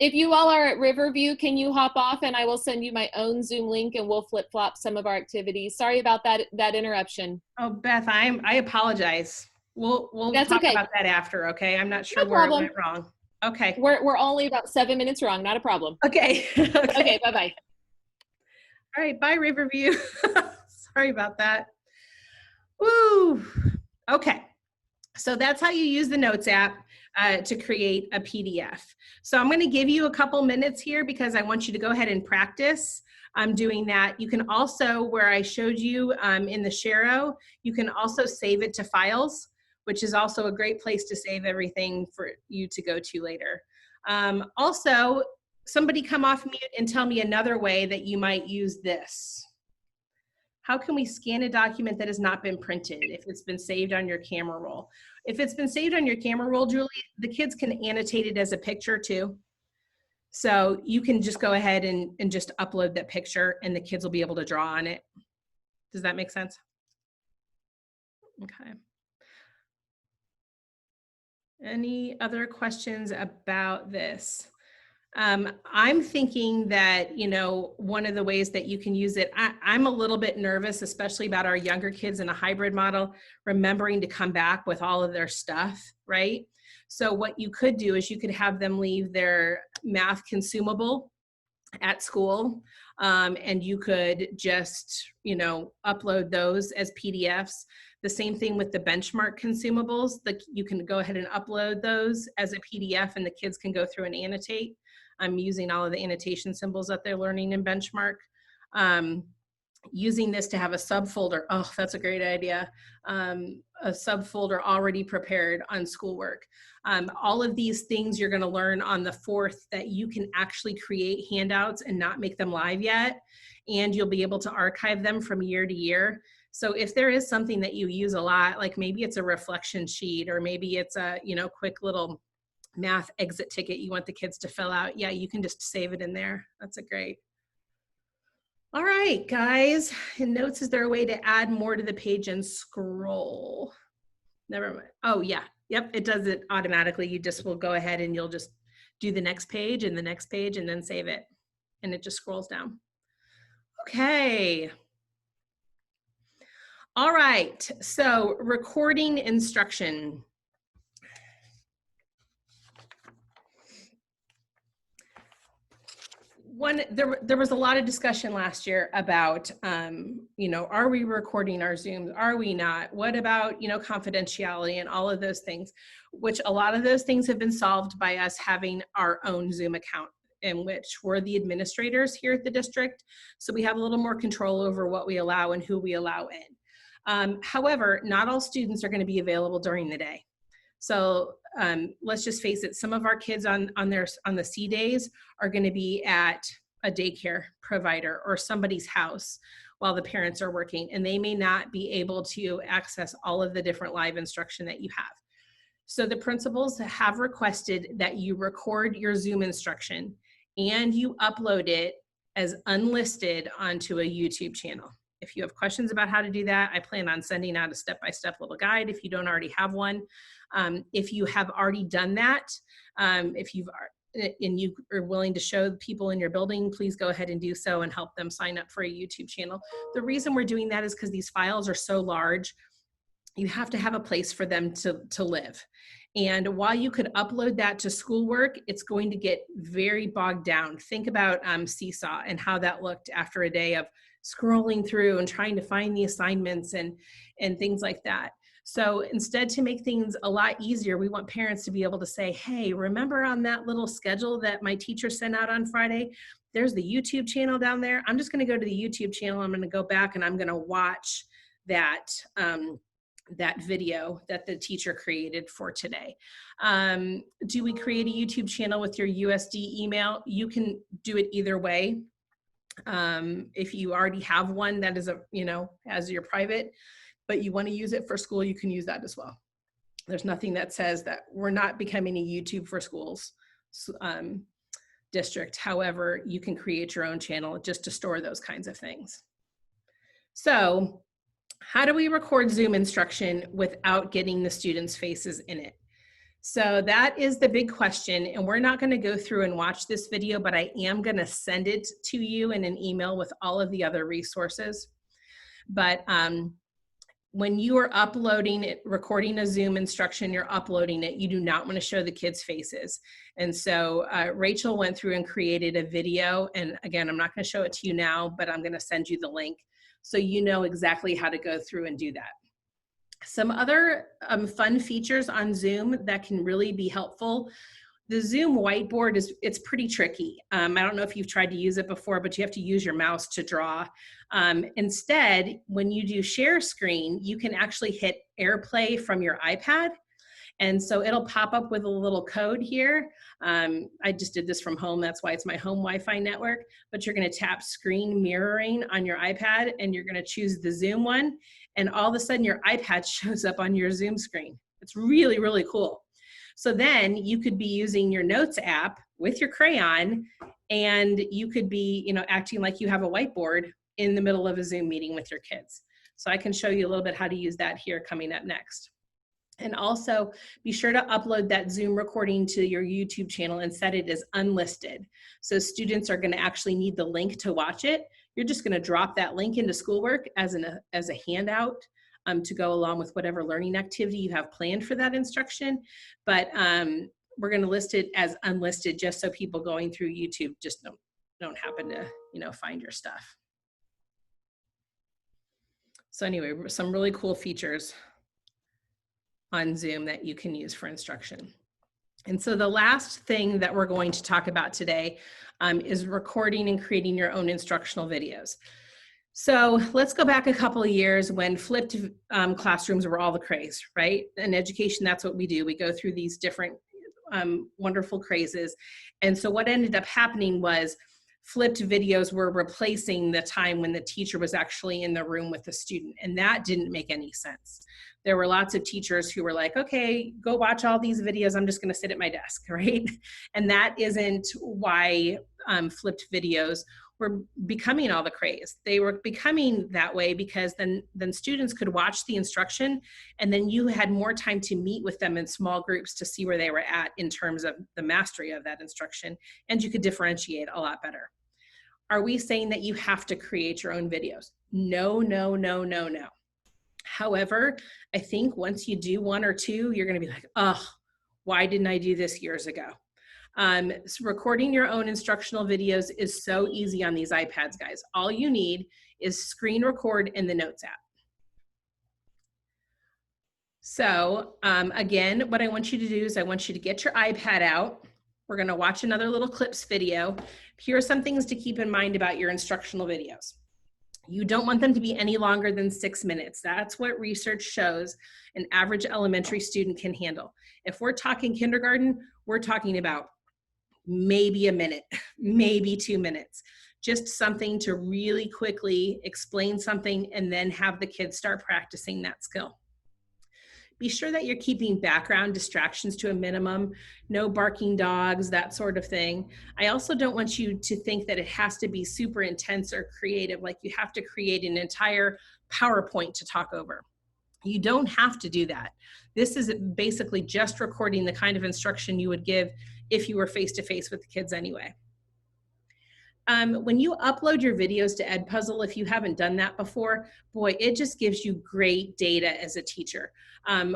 If you all are at Riverview, can you hop off and I will send you my own Zoom link and we'll flip-flop some of our activities. Sorry about that interruption. Oh, Beth, I apologize. We'll talk about that after, okay? I'm not sure where it went wrong. Okay. We're only about 7 minutes wrong, not a problem. Okay. Okay, bye-bye. All right, bye Riverview. Sorry about that. Woo. Okay. So that's how you use the Notes app to create a PDF. So I'm going to give you a couple minutes here because I want you to go ahead and practice doing that. You can also, where I showed you in the share arrow, you can also save it to files, which is also a great place to save everything for you to go to later. Also, somebody come off mute and tell me another way that you might use this. How can we scan a document that has not been printed if it's been saved on your camera roll? If it's been saved on your camera roll, Julie, the kids can annotate it as a picture too. So you can just go ahead and just upload that picture and the kids will be able to draw on it. Does that make sense? Okay. Any other questions about this? I'm thinking that, one of the ways that you can use it, I'm a little bit nervous, especially about our younger kids in a hybrid model, remembering to come back with all of their stuff, right? So what you could do is you could have them leave their math consumable at school, and you could just, upload those as PDFs. The same thing with the benchmark consumables, you can go ahead and upload those as a PDF and the kids can go through and annotate. I'm using all of the annotation symbols that they're learning in benchmark. Using this to have a subfolder, oh, that's a great idea. A subfolder already prepared on schoolwork. All of these things you're gonna learn on the 4th that you can actually create handouts and not make them live yet. And you'll be able to archive them from year to year. So if there is something that you use a lot, like maybe it's a reflection sheet, or maybe it's a, you know, quick little math exit ticket you want the kids to fill out, yeah, you can just save it in there. That's a great. All right, guys, in notes, is there a way to add more to the page and scroll? Never mind. Oh yeah, yep, it does it automatically. You just will go ahead and you'll just do the next page and the next page and then save it. And it just scrolls down. Okay. All right, so recording instruction. There was a lot of discussion last year about, you know, are we recording our Zooms? Are we not? What about, you know, confidentiality and all of those things, which a lot of those things have been solved by us having our own Zoom account, in which we're the administrators here at the district. So we have a little more control over what we allow and who we allow in. However, not all students are going to be available during the day. So let's just face it, some of our kids on the C days are going to be at a daycare provider or somebody's house while the parents are working, and they may not be able to access all of the different live instruction that you have. So the principals have requested that you record your Zoom instruction and you upload it as unlisted onto a YouTube channel. If you have questions about how to do that, I plan on sending out a step-by-step little guide if you don't already have one. If you have already done that, if you've and you are willing to show people in your building, please go ahead and do so and help them sign up for a YouTube channel. The reason we're doing that is because these files are so large, you have to have a place for them to live. And while you could upload that to schoolwork, it's going to get very bogged down. Think about Seesaw and how that looked after a day of scrolling through and trying to find the assignments and things like that. So instead, to make things a lot easier, we want parents to be able to say, hey, remember on that little schedule that my teacher sent out on Friday? There's the YouTube channel down there. I'm just going to go to the YouTube channel. I'm going to go back and I'm going to watch that that video that the teacher created for today. Do we create a YouTube channel with your USD email? You can do it either way. If you already have one that is a, you know, as your private, but you want to use it for school, you can use that as well. There's nothing that says that we're not becoming a YouTube for schools district. However, you can create your own channel just to store those kinds of things. So how do we record Zoom instruction without getting the students' faces in it? So that is the big question, and we're not going to go through and watch this video, but I am going to send it to you in an email with all of the other resources. But when you are uploading it, recording a Zoom instruction, you're uploading it, you do not want to show the kids' faces. And so Rachel went through and created a video, and again, I'm not going to show it to you now, but I'm going to send you the link so you know exactly how to go through and do that. Some other fun features on Zoom that can really be helpful. The Zoom whiteboard it's pretty tricky. I don't know if you've tried to use it before, but you have to use your mouse to draw. Instead, when you do share screen, you can actually hit AirPlay from your iPad. And so it'll pop up with a little code here. I just did this from home. That's why it's my home Wi-Fi network. But you're going to tap screen mirroring on your iPad, and you're going to choose the Zoom one. And all of a sudden, your iPad shows up on your Zoom screen. It's really, really cool. So then you could be using your Notes app with your crayon, and you could be, you know, acting like you have a whiteboard in the middle of a Zoom meeting with your kids. So I can show you a little bit how to use that here coming up next. And also be sure to upload that Zoom recording to your YouTube channel and set it as unlisted. So students are going to actually need the link to watch it. You're just going to drop that link into schoolwork as a handout to go along with whatever learning activity you have planned for that instruction. But we're going to list it as unlisted just so people going through YouTube just don't happen to, you know, find your stuff. So anyway, some really cool features on Zoom that you can use for instruction. And so the last thing that we're going to talk about today is recording and creating your own instructional videos. So let's go back a couple of years when flipped classrooms were all the craze, right? In education, that's what we do. We go through these different wonderful crazes. And so what ended up happening was flipped videos were replacing the time when the teacher was actually in the room with the student, and that didn't make any sense. There were lots of teachers who were like, okay, go watch all these videos, I'm just gonna sit at my desk, right? And that isn't why flipped videos were becoming all the craze. They were becoming that way because then students could watch the instruction, and then you had more time to meet with them in small groups to see where they were at in terms of the mastery of that instruction, and you could differentiate a lot better. Are we saying that you have to create your own videos? No, no, no, no, no. However, I think once you do one or two, you're gonna be like, oh, why didn't I do this years ago? So recording your own instructional videos is so easy on these iPads, guys. All you need is screen record in the Notes app. So again, what I want you to do is I want you to get your iPad out. We're gonna watch another little clips video. Here are some things to keep in mind about your instructional videos. You don't want them to be any longer than 6 minutes. That's what research shows an average elementary student can handle. If we're talking kindergarten, we're talking about maybe a minute, maybe 2 minutes. Just something to really quickly explain something and then have the kids start practicing that skill. Be sure that you're keeping background distractions to a minimum, no barking dogs, that sort of thing. I also don't want you to think that it has to be super intense or creative, like you have to create an entire PowerPoint to talk over. You don't have to do that. This is basically just recording the kind of instruction you would give if you were face-to-face with the kids anyway. When you upload your videos to Edpuzzle, if you haven't done that before, boy, it just gives you great data as a teacher.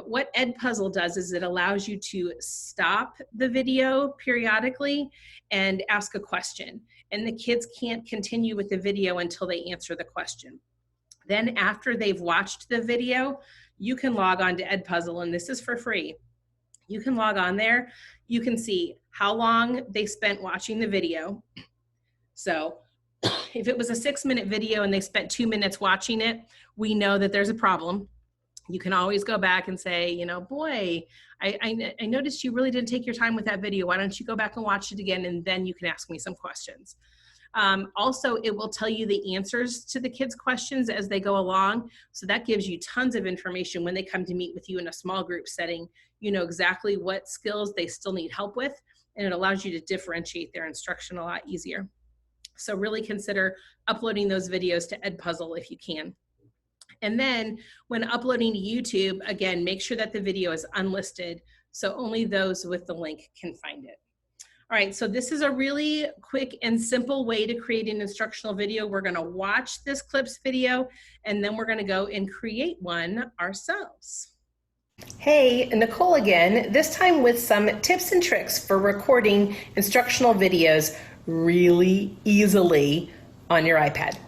What Edpuzzle does is it allows you to stop the video periodically and ask a question. And the kids can't continue with the video until they answer the question. Then after they've watched the video, you can log on to Edpuzzle, and this is for free. You can log on there. You can see how long they spent watching the video. So if it was a 6-minute video and they spent 2 minutes watching it, we know that there's a problem. You can always go back and say, you know, boy, I noticed you really didn't take your time with that video. Why don't you go back and watch it again, and then you can ask me some questions. Also, it will tell you the answers to the kids' questions as they go along. So that gives you tons of information when they come to meet with you in a small group setting. You know exactly what skills they still need help with, and it allows you to differentiate their instruction a lot easier. So really consider uploading those videos to Edpuzzle if you can. And then when uploading to YouTube, again, make sure that the video is unlisted so only those with the link can find it. All right, so this is a really quick and simple way to create an instructional video. We're gonna watch this clips video, and then we're gonna go and create one ourselves. Hey, Nicole again, this time with some tips and tricks for recording instructional videos really easily on your iPad.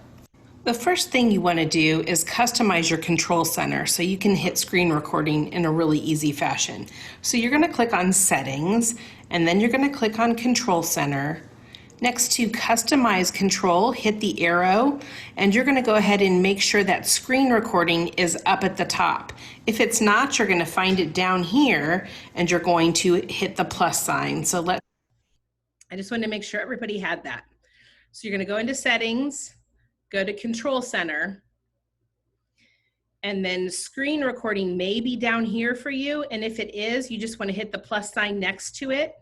The first thing you want to do is customize your control center so you can hit screen recording in a really easy fashion. So you're going to click on Settings, and then you're going to click on Control Center. Next to Customize Control, hit the arrow, and you're going to go ahead and make sure that screen recording is up at the top. If it's not, you're going to find it down here, and you're going to hit the plus sign. So I just wanted to make sure everybody had that. So you're going to go into Settings, go to Control Center, and then screen recording may be down here for you. And if it is, you just want to hit the plus sign next to it,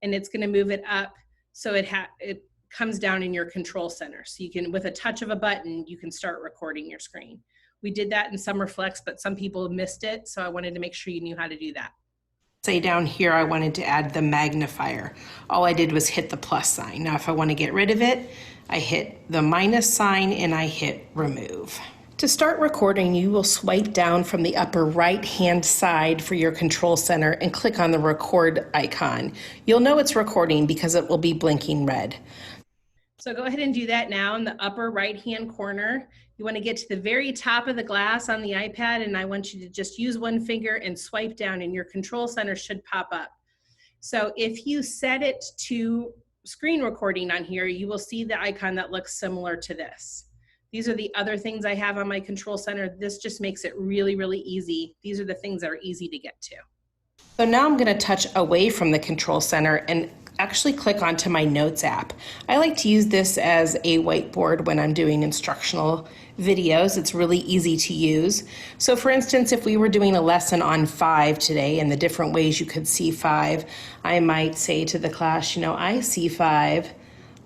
and it's going to move it up so it comes down in your control center. So you can, with a touch of a button, you can start recording your screen. We did that in SummerFlex, but some people missed it, so I wanted to make sure you knew how to do that. Say down here, I wanted to add the magnifier. All I did was hit the plus sign. Now, if I want to get rid of it, I hit the minus sign and I hit remove. To start recording, you will swipe down from the upper right-hand side for your control center and click on the record icon. You'll know it's recording because it will be blinking red. So go ahead and do that now in the upper right-hand corner. You want to get to the very top of the glass on the iPad, and I want you to just use one finger and swipe down, and your control center should pop up. So if you set it to screen recording on here, you will see the icon that looks similar to this. These are the other things I have on my control center. This just makes it really, really easy. These are the things that are easy to get to. So now I'm going to touch away from the control center and actually click onto my Notes app. I like to use this as a whiteboard when I'm doing instructional videos. It's really easy to use. So for instance, if we were doing a lesson on 5 today and the different ways you could see 5, I might say to the class, you know, I see 5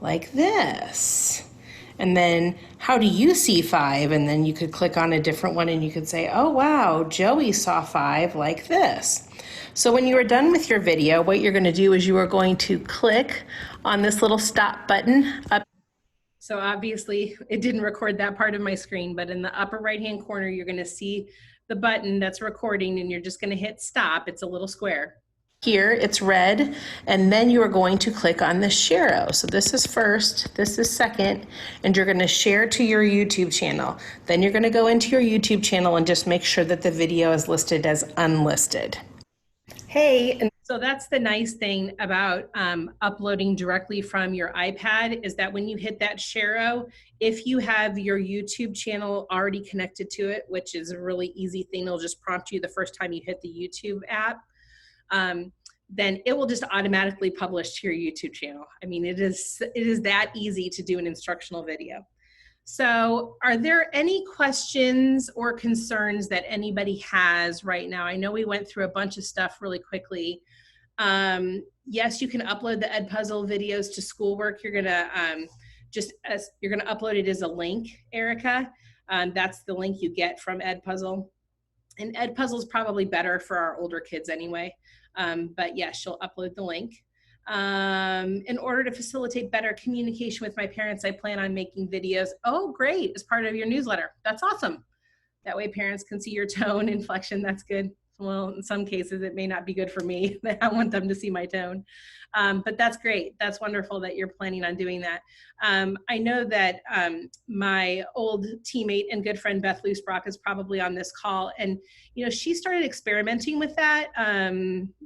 like this. And then, how do you see 5? And then you could click on a different one and you could say, oh wow, Joey saw 5 like this. So when you are done with your video, what you're going to do is you are going to click on this little stop button up. So obviously it didn't record that part of my screen, but in the upper right hand corner, you're going to see the button that's recording and you're just going to hit stop. It's a little square. Here it's red, and then you are going to click on the share arrow. So this is first, this is second, and you're going to share to your YouTube channel. Then you're going to go into your YouTube channel and just make sure that the video is listed as unlisted. Hey, and so that's the nice thing about uploading directly from your iPad is that when you hit that share arrow, if you have your YouTube channel already connected to it, which is a really easy thing, it'll just prompt you the first time you hit the YouTube app. Then it will just automatically publish to your YouTube channel. I mean, it is that easy to do an instructional video. So are there any questions or concerns that anybody has right now? I know we went through a bunch of stuff really quickly. Yes, you can upload the Edpuzzle videos to schoolwork. You're gonna you're gonna upload it as a link, Erica. That's the link you get from Edpuzzle. And Edpuzzle is probably better for our older kids anyway. But yes, she'll upload the link. In order to facilitate better communication with my parents, I plan on making videos. Oh, great, as part of your newsletter. That's awesome. That way parents can see your tone, inflection, that's good. Well, in some cases, it may not be good for me. I want them to see my tone. But that's great. That's wonderful that you're planning on doing that. I know that my old teammate and good friend, Beth Loosebrock, is probably on this call. And, you know, she started experimenting with that,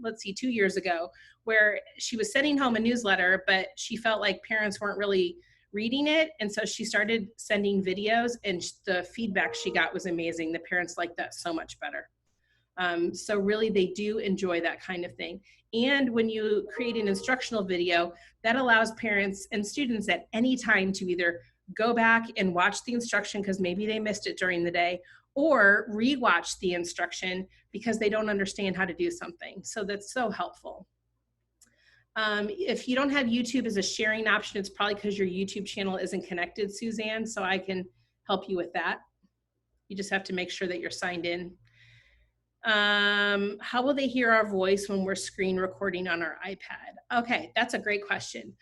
let's see, 2 years ago, where she was sending home a newsletter, but she felt like parents weren't really reading it. And so she started sending videos, and the feedback she got was amazing. The parents liked that so much better. So really they do enjoy that kind of thing. And when you create an instructional video, that allows parents and students at any time to either go back and watch the instruction because maybe they missed it during the day, or rewatch the instruction because they don't understand how to do something. So that's so helpful. If you don't have YouTube as a sharing option, it's probably because your YouTube channel isn't connected, Suzanne, so I can help you with that. You just have to make sure that you're signed in. How will they hear our voice when we're screen recording on our iPad? Okay, that's a great question.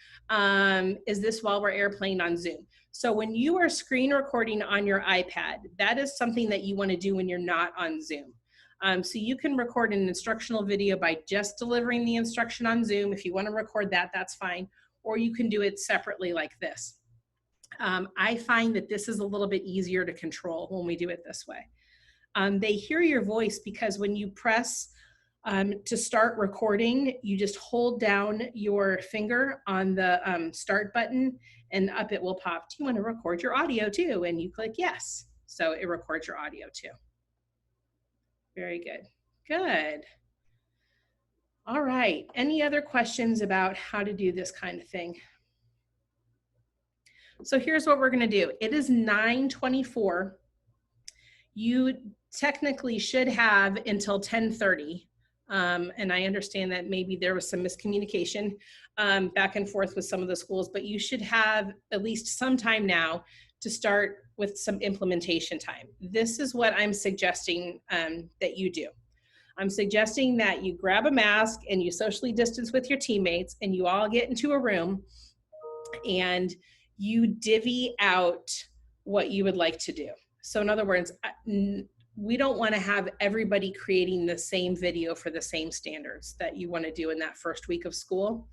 Is this while we're airplaying on Zoom? So when you are screen recording on your iPad, that is something that you want to do when you're not on Zoom. So you can record an instructional video by just delivering the instruction on Zoom. If you want to record that, that's fine. Or you can do it separately like this. I find that this is a little bit easier to control when we do it this way. They hear your voice because when you press to start recording, you just hold down your finger on the start button and up it will pop. Do you want to record your audio too? And you click yes. So it records your audio too. Very good. Good. All right. Any other questions about how to do this kind of thing? So here's what we're going to do. It is 9:24. You technically should have until 10:30. And I understand that maybe there was some miscommunication back and forth with some of the schools, but you should have at least some time now to start with some implementation time. This is what I'm suggesting that you do. I'm suggesting that you grab a mask and you socially distance with your teammates and you all get into a room and you divvy out what you would like to do. So in other words, we don't want to have everybody creating the same video for the same standards that you want to do in that first week of school,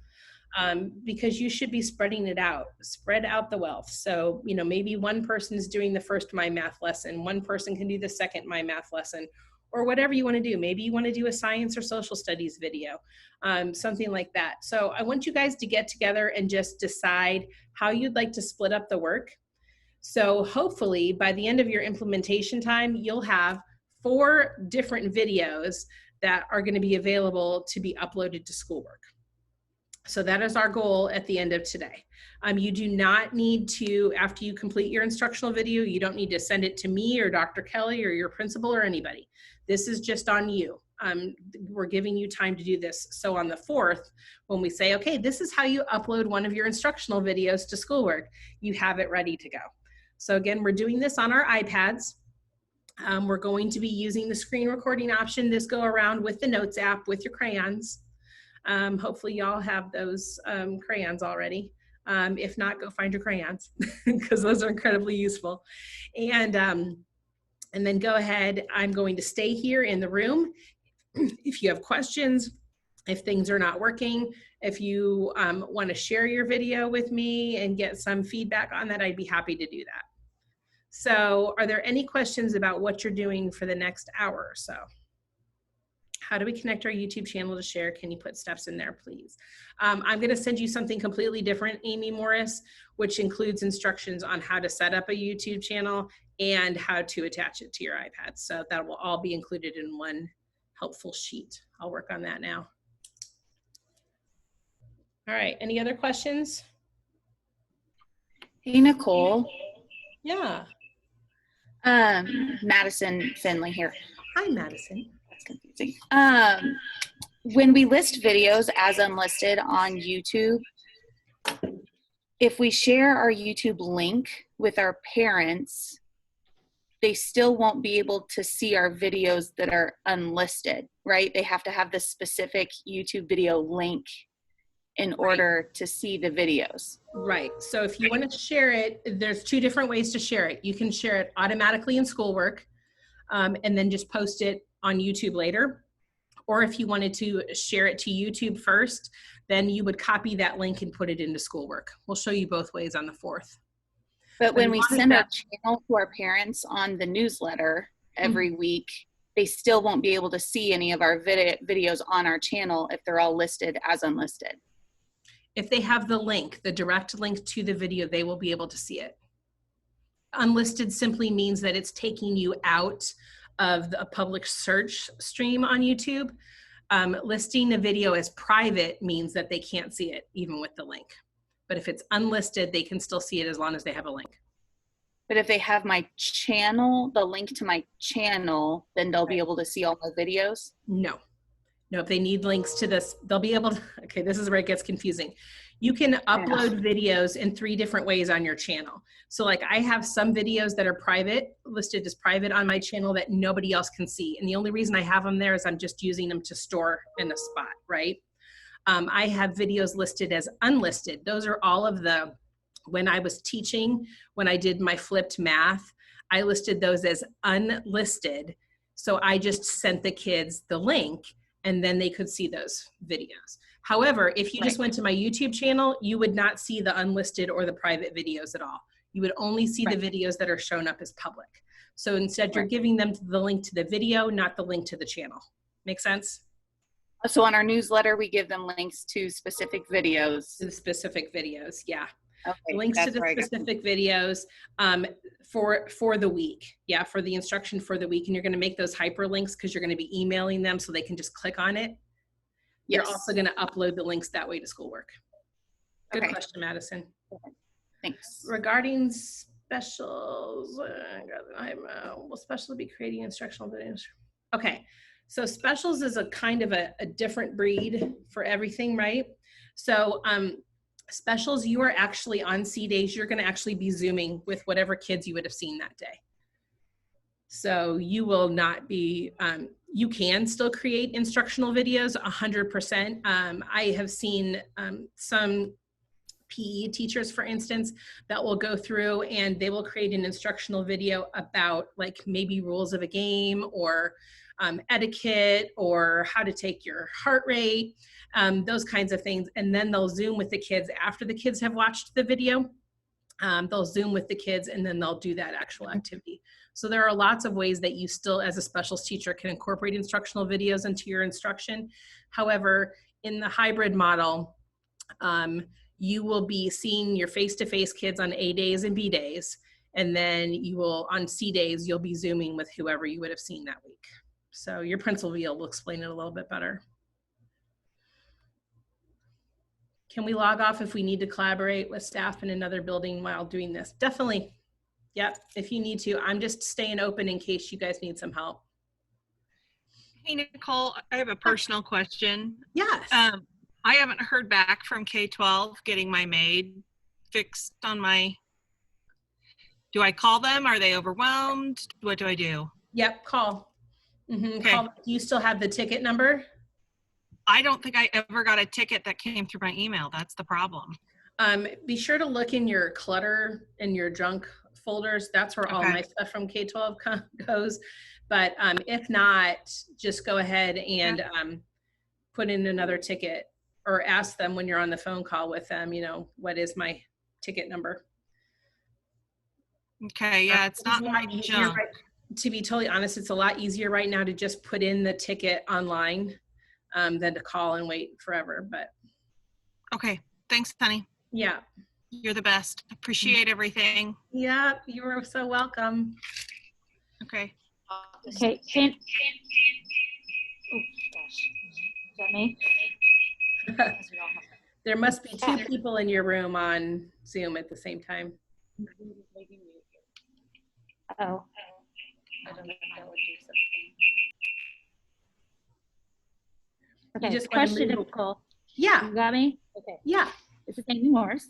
because you should be spreading it out, spread out the wealth. So, you know, maybe one person is doing the first My Math lesson, one person can do the second My Math lesson, or whatever you want to do. Maybe you want to do a science or social studies video, something like that. So I want you guys to get together and just decide how you'd like to split up the work. So hopefully by the end of your implementation time, you'll have 4 different videos that are going to be available to be uploaded to schoolwork. So that is our goal at the end of today. You do not need to, after you complete your instructional video, you don't need to send it to me or Dr. Kelly or your principal or anybody. This is just on you. We're giving you time to do this. So on the 4th, when we say, okay, this is how you upload one of your instructional videos to schoolwork, you have it ready to go. So again, we're doing this on our iPads. We're going to be using the screen recording option this go around with the Notes app with your crayons. Hopefully y'all have those crayons already. If not, go find your crayons because those are incredibly useful. And then go ahead, I'm going to stay here in the room. If you have questions, if things are not working, if you want to share your video with me and get some feedback on that, I'd be happy to do that. So are there any questions about what you're doing for the next hour or so? How do we connect our YouTube channel to share? Can you put steps in there, please? I'm going to send you something completely different, Amy Morris, which includes instructions on how to set up a YouTube channel and how to attach it to your iPad. So that will all be included in one helpful sheet. I'll work on that now. All right, any other questions? Hey, Nicole. Yeah. Madison Finley here. Hi, Madison. That's confusing. When we list videos as unlisted on YouTube, if we share our YouTube link with our parents, they still won't be able to see our videos that are unlisted, right? They have to have the specific YouTube video link in order to see the videos. Right. So if you want to share it, there's 2 different ways to share it. You can share it automatically in schoolwork and then just post it on YouTube later. Or if you wanted to share it to YouTube first, then you would copy that link and put it into schoolwork. We'll show you both ways on the 4th. But when we send our channel to our parents on the newsletter every week, they still won't be able to see any of our videos on our channel if they're all listed as unlisted. If they have the link, the direct link to the video, they will be able to see it. Unlisted simply means that it's taking you out of the public search stream on YouTube. Listing a video as private means that they can't see it even with the link. But if it's unlisted, they can still see it as long as they have a link. But if they have my channel, the link to my channel, then they'll be able to see all my videos? No. No, if they need links to this, they'll be able to, okay, this is where it gets confusing. You can upload videos in 3 different ways on your channel. So like I have some videos that are private, listed as private on my channel that nobody else can see. And the only reason I have them there is I'm just using them to store in a spot, right? I have videos listed as unlisted. Those are all of the, when I was teaching, when I did my flipped math, I listed those as unlisted. So I just sent the kids the link and then they could see those videos. However, if you just went to my YouTube channel, you would not see the unlisted or the private videos at all. You would only see the videos that are shown up as public. So instead you're giving them the link to the video, not the link to the channel. Make sense? So on our newsletter, we give them links to specific videos. To the specific videos, yeah. Okay, Links to the specific videos for the week. Yeah, for the instruction for the week. And you're going to make those hyperlinks because you're going to be emailing them so they can just click on it. You're also going to upload the links that way to schoolwork. Good question, Madison. Thanks. Regarding specials, will specials be creating instructional videos? Okay, so specials is a kind of a different breed for everything, right? So specials, you are actually on C days, you're going to actually be Zooming with whatever kids you would have seen that day. So you will not be, you can still create instructional videos 100%. I have seen some PE teachers, for instance, that will go through and they will create an instructional video about like maybe rules of a game or etiquette or how to take your heart rate, those kinds of things. And then they'll Zoom with the kids after the kids have watched the video. They'll Zoom with the kids and then they'll do that actual activity. So there are lots of ways that you still, as a specials teacher, can incorporate instructional videos into your instruction. However, in the hybrid model, you will be seeing your face-to-face kids on A days and B days. And then you will, on C days, you'll be Zooming with whoever you would have seen that week. So your principal will explain it a little bit better. Can we log off if we need to collaborate with staff in another building while doing this? Definitely. Yep, if you need to. I'm just staying open in case you guys need some help. Hey, Nicole, I have a personal question. Yes. I haven't heard back from K-12 getting my MAID fixed on my, do I call them? Are they overwhelmed? What do I do? Yep, call. Okay. Call. Do you still have the ticket number? I don't think I ever got a ticket that came through my email. That's the problem. Be sure to look in your clutter and your junk folders. That's where all Okay. my stuff from K-12 goes. But if not, just go ahead and put in another ticket, or ask them when you're on the phone call with them, you know, what is my ticket number? Okay, yeah, it's not my junk. To be totally honest, it's a lot easier right now to just put in the ticket online than to call and wait forever. But Okay, thanks, honey. yeah. You're the best. Appreciate everything. Yeah, you are so welcome. Okay. Okay. Oh gosh, is that me? There must be 2 people in your room on Zoom at the same time. Oh. I don't know if that would do something. Okay. just wanna Question, move- Nicole. Yeah, You got me? Okay. yeah. This is Amy Morse.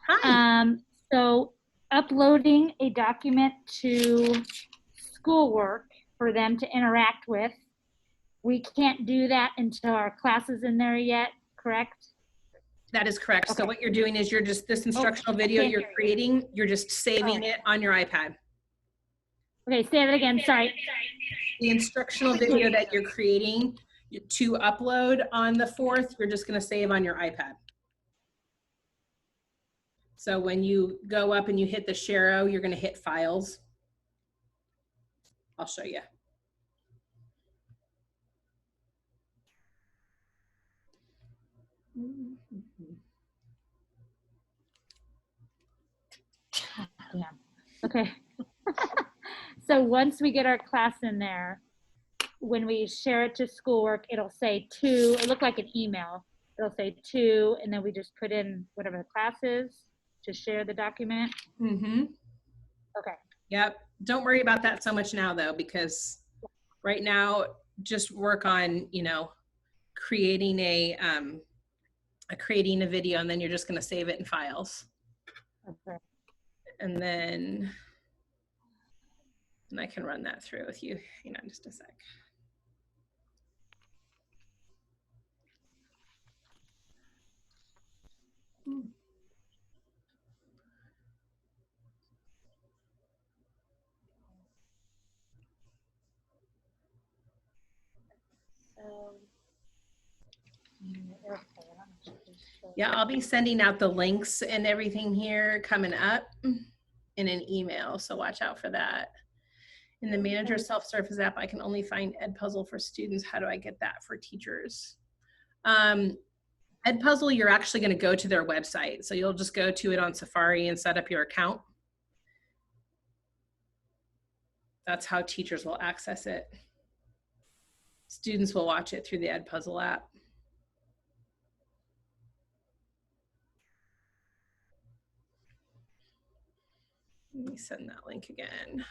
Hi. So uploading a document to schoolwork for them to interact with, we can't do that until our class is in there yet, correct? That is correct. So Okay. what you're doing is you're just, this instructional video can't you're hear you. creating, you're just saving it on your iPad. Okay, say that again, sorry. The instructional video that you're creating to upload on the 4th, you're just gonna save on your iPad. So when you go up and you hit the share arrow, you're gonna hit files. I'll show you. Yeah. Okay. So once we get our class in there, when we share it to schoolwork, it'll say to, it looked like an email. It'll say to, and then we just put in whatever the class is to share the document. Mm-hmm. Okay. Yep. Don't worry about that so much now though, because right now just work on, you know, creating a video, and then you're just going to save it in files. Okay. And then I can run that through with you. Hang on just a sec. Yeah, I'll be sending out the links and everything here coming up in an email, so watch out for that. In the manager self-service app, I can only find Edpuzzle for students. How do I get that for teachers? Edpuzzle, you're actually going to go to their website, so you'll just go to it on Safari and set up your account. That's how teachers will access it. Students will watch it through the Edpuzzle app. Let me send that link again.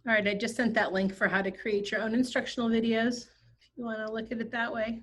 All right, I just sent that link for how to create your own instructional videos, if you want to look at it that way.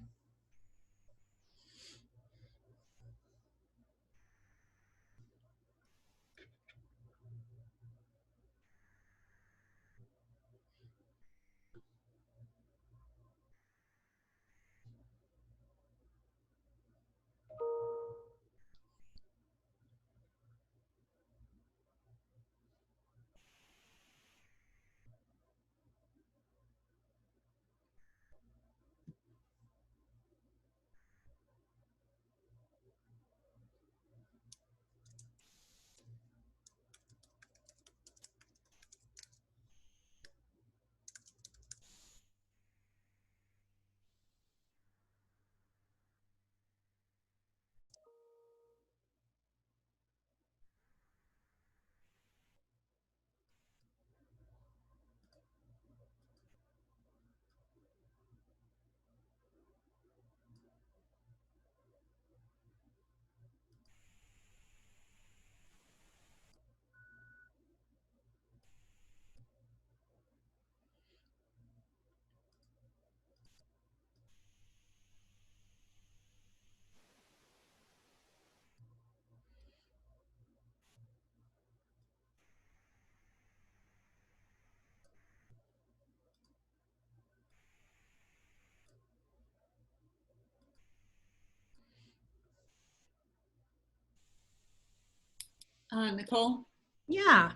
Nicole, Yeah.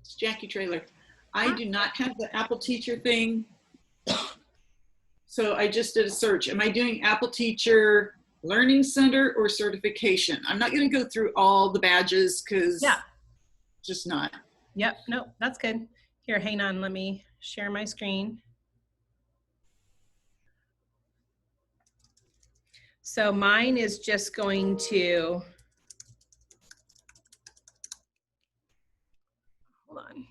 it's Jackie Traylor. I do not have the Apple Teacher thing. So I just did a search. Am I doing Apple Teacher Learning Center or certification? I'm not going to go through all the badges because Yeah. just not. Yep. Nope. That's good. Here, hang on. Let me share my screen. So mine is just going to, hold on.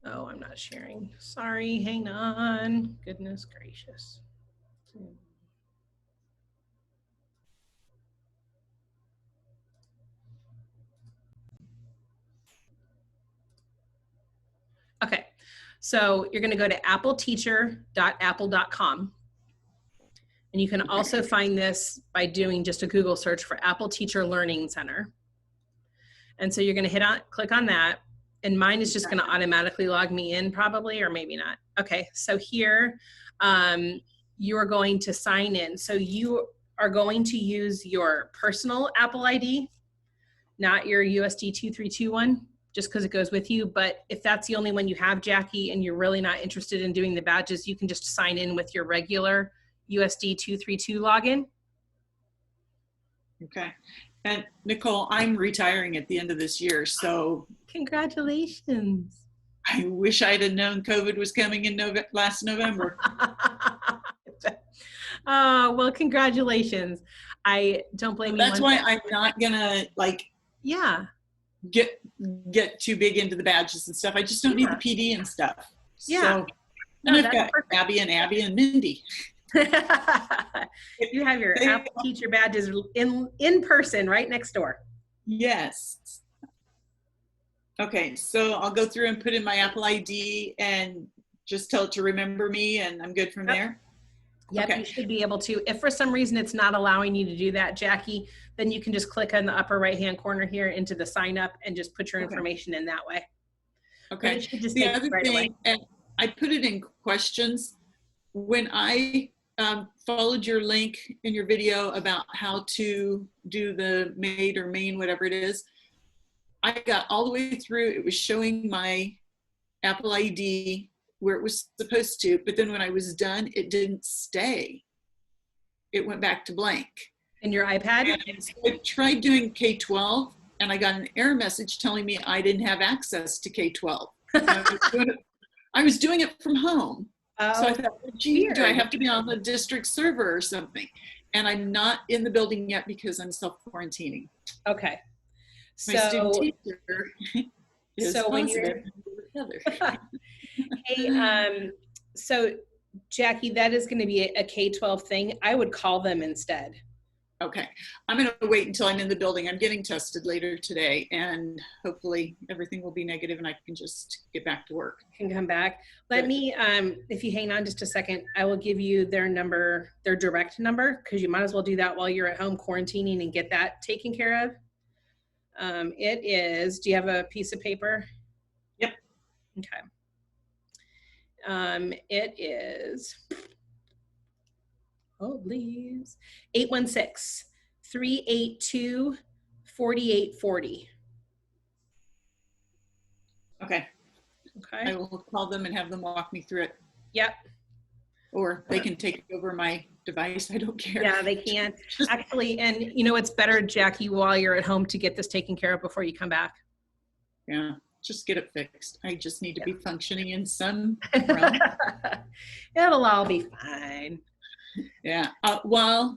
Oh, I'm not sharing. Sorry, hang on. Goodness gracious. Okay, so you're gonna go to appleteacher.apple.com. And you can also find this by doing just a Google search for Apple Teacher Learning Center. And so you're gonna click on that. And mine is just gonna automatically log me in probably, or maybe not. Okay, so here, you're going to sign in. So you are going to use your personal Apple ID, not your USD 2321, just because it goes with you. But if that's the only one you have, Jackie, and you're really not interested in doing the badges, you can just sign in with your regular USD 232 login. Okay. And Nicole, I'm retiring at the end of this year, so Congratulations. I wish I'd have known COVID was coming in last November. Oh, well, congratulations. I don't blame you. That's why I'm not gonna like get too big into the badges and stuff. I just don't need the PD and stuff. Yeah. So, and I've got Abby and Mindy. You have your Apple Teacher badges in person right next door. Yes. Okay, so I'll go through and put in my Apple ID and just tell it to remember me, and I'm good from there. Yep, okay. You should be able to. If for some reason it's not allowing you to do that, Jackie, then you can just click on the upper right-hand corner here into the sign up and just put your information in that way. Okay. It should just the take other right thing, away. and I put it in questions. When I followed your link in your video about how to do the MAID or main, whatever it is, I got all the way through. It was showing my Apple ID where it was supposed to, but then when I was done, it didn't stay. It went back to blank. In your iPad? And so I tried doing K-12, and I got an error message telling me I didn't have access to K-12. I was doing it from home. So I thought, gee, do I have to be on the district server or something? And I'm not in the building yet because I'm self-quarantining. Okay. My student teacher is when positive. Hey, so Jackie, that is going to be a K-12 thing. I would call them instead. Okay. I'm going to wait until I'm in the building. I'm getting tested later today, and hopefully everything will be negative and I can just get back to work. Can come back. Let me, if you hang on just a second, I will give you their number, their direct number, because you might as well do that while you're at home quarantining and get that taken care of. It is, do you have a piece of paper? Yep. Okay. It is, oh, please, 816-382-4840. Okay. Okay. I will call them and have them walk me through it. Yep. Or they can take over my device. I don't care. Yeah, they can. Actually, and you know, it's better, Jackie, while you're at home to get this taken care of before you come back. Yeah, just get it fixed. I just need to be functioning in some realm. It'll all be fine. Yeah. While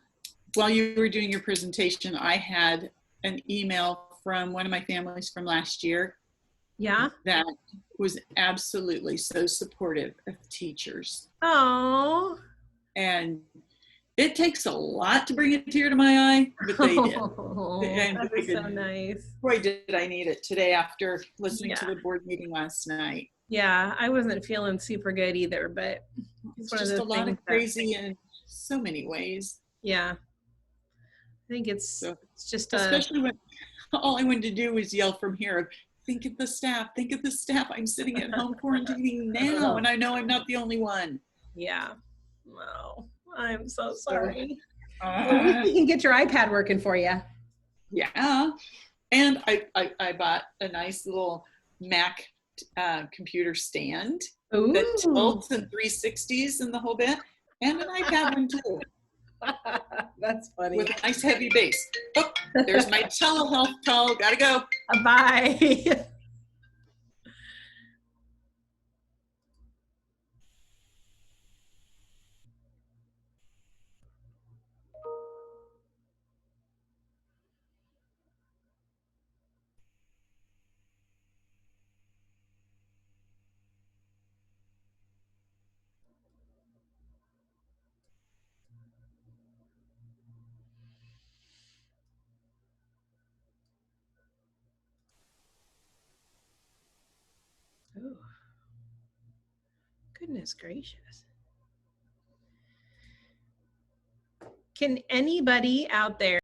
you were doing your presentation, I had an email from one of my families from last year. Yeah. That was absolutely so supportive of teachers. Oh. And it takes a lot to bring a tear to my eye, but they did. That is so nice. Boy, did I need it today after listening to the board meeting last night. Yeah, I wasn't feeling super good either, but it's just a lot of crazy in so many ways. Yeah. I think it's just especially when all I wanted to do was yell from here, think of the staff, think of the staff. I'm sitting at home quarantining now, and I know I'm not the only one. Yeah. Wow. I'm so sorry. Well, at least we can get your iPad working for you. Yeah. And I bought a nice little Mac computer stand that tilts and 360s and the whole bit, and an iPad one too, That's funny. with a nice heavy base. Oh, there's my telehealth call. Gotta go. Bye. Ooh. Goodness gracious. Can anybody out there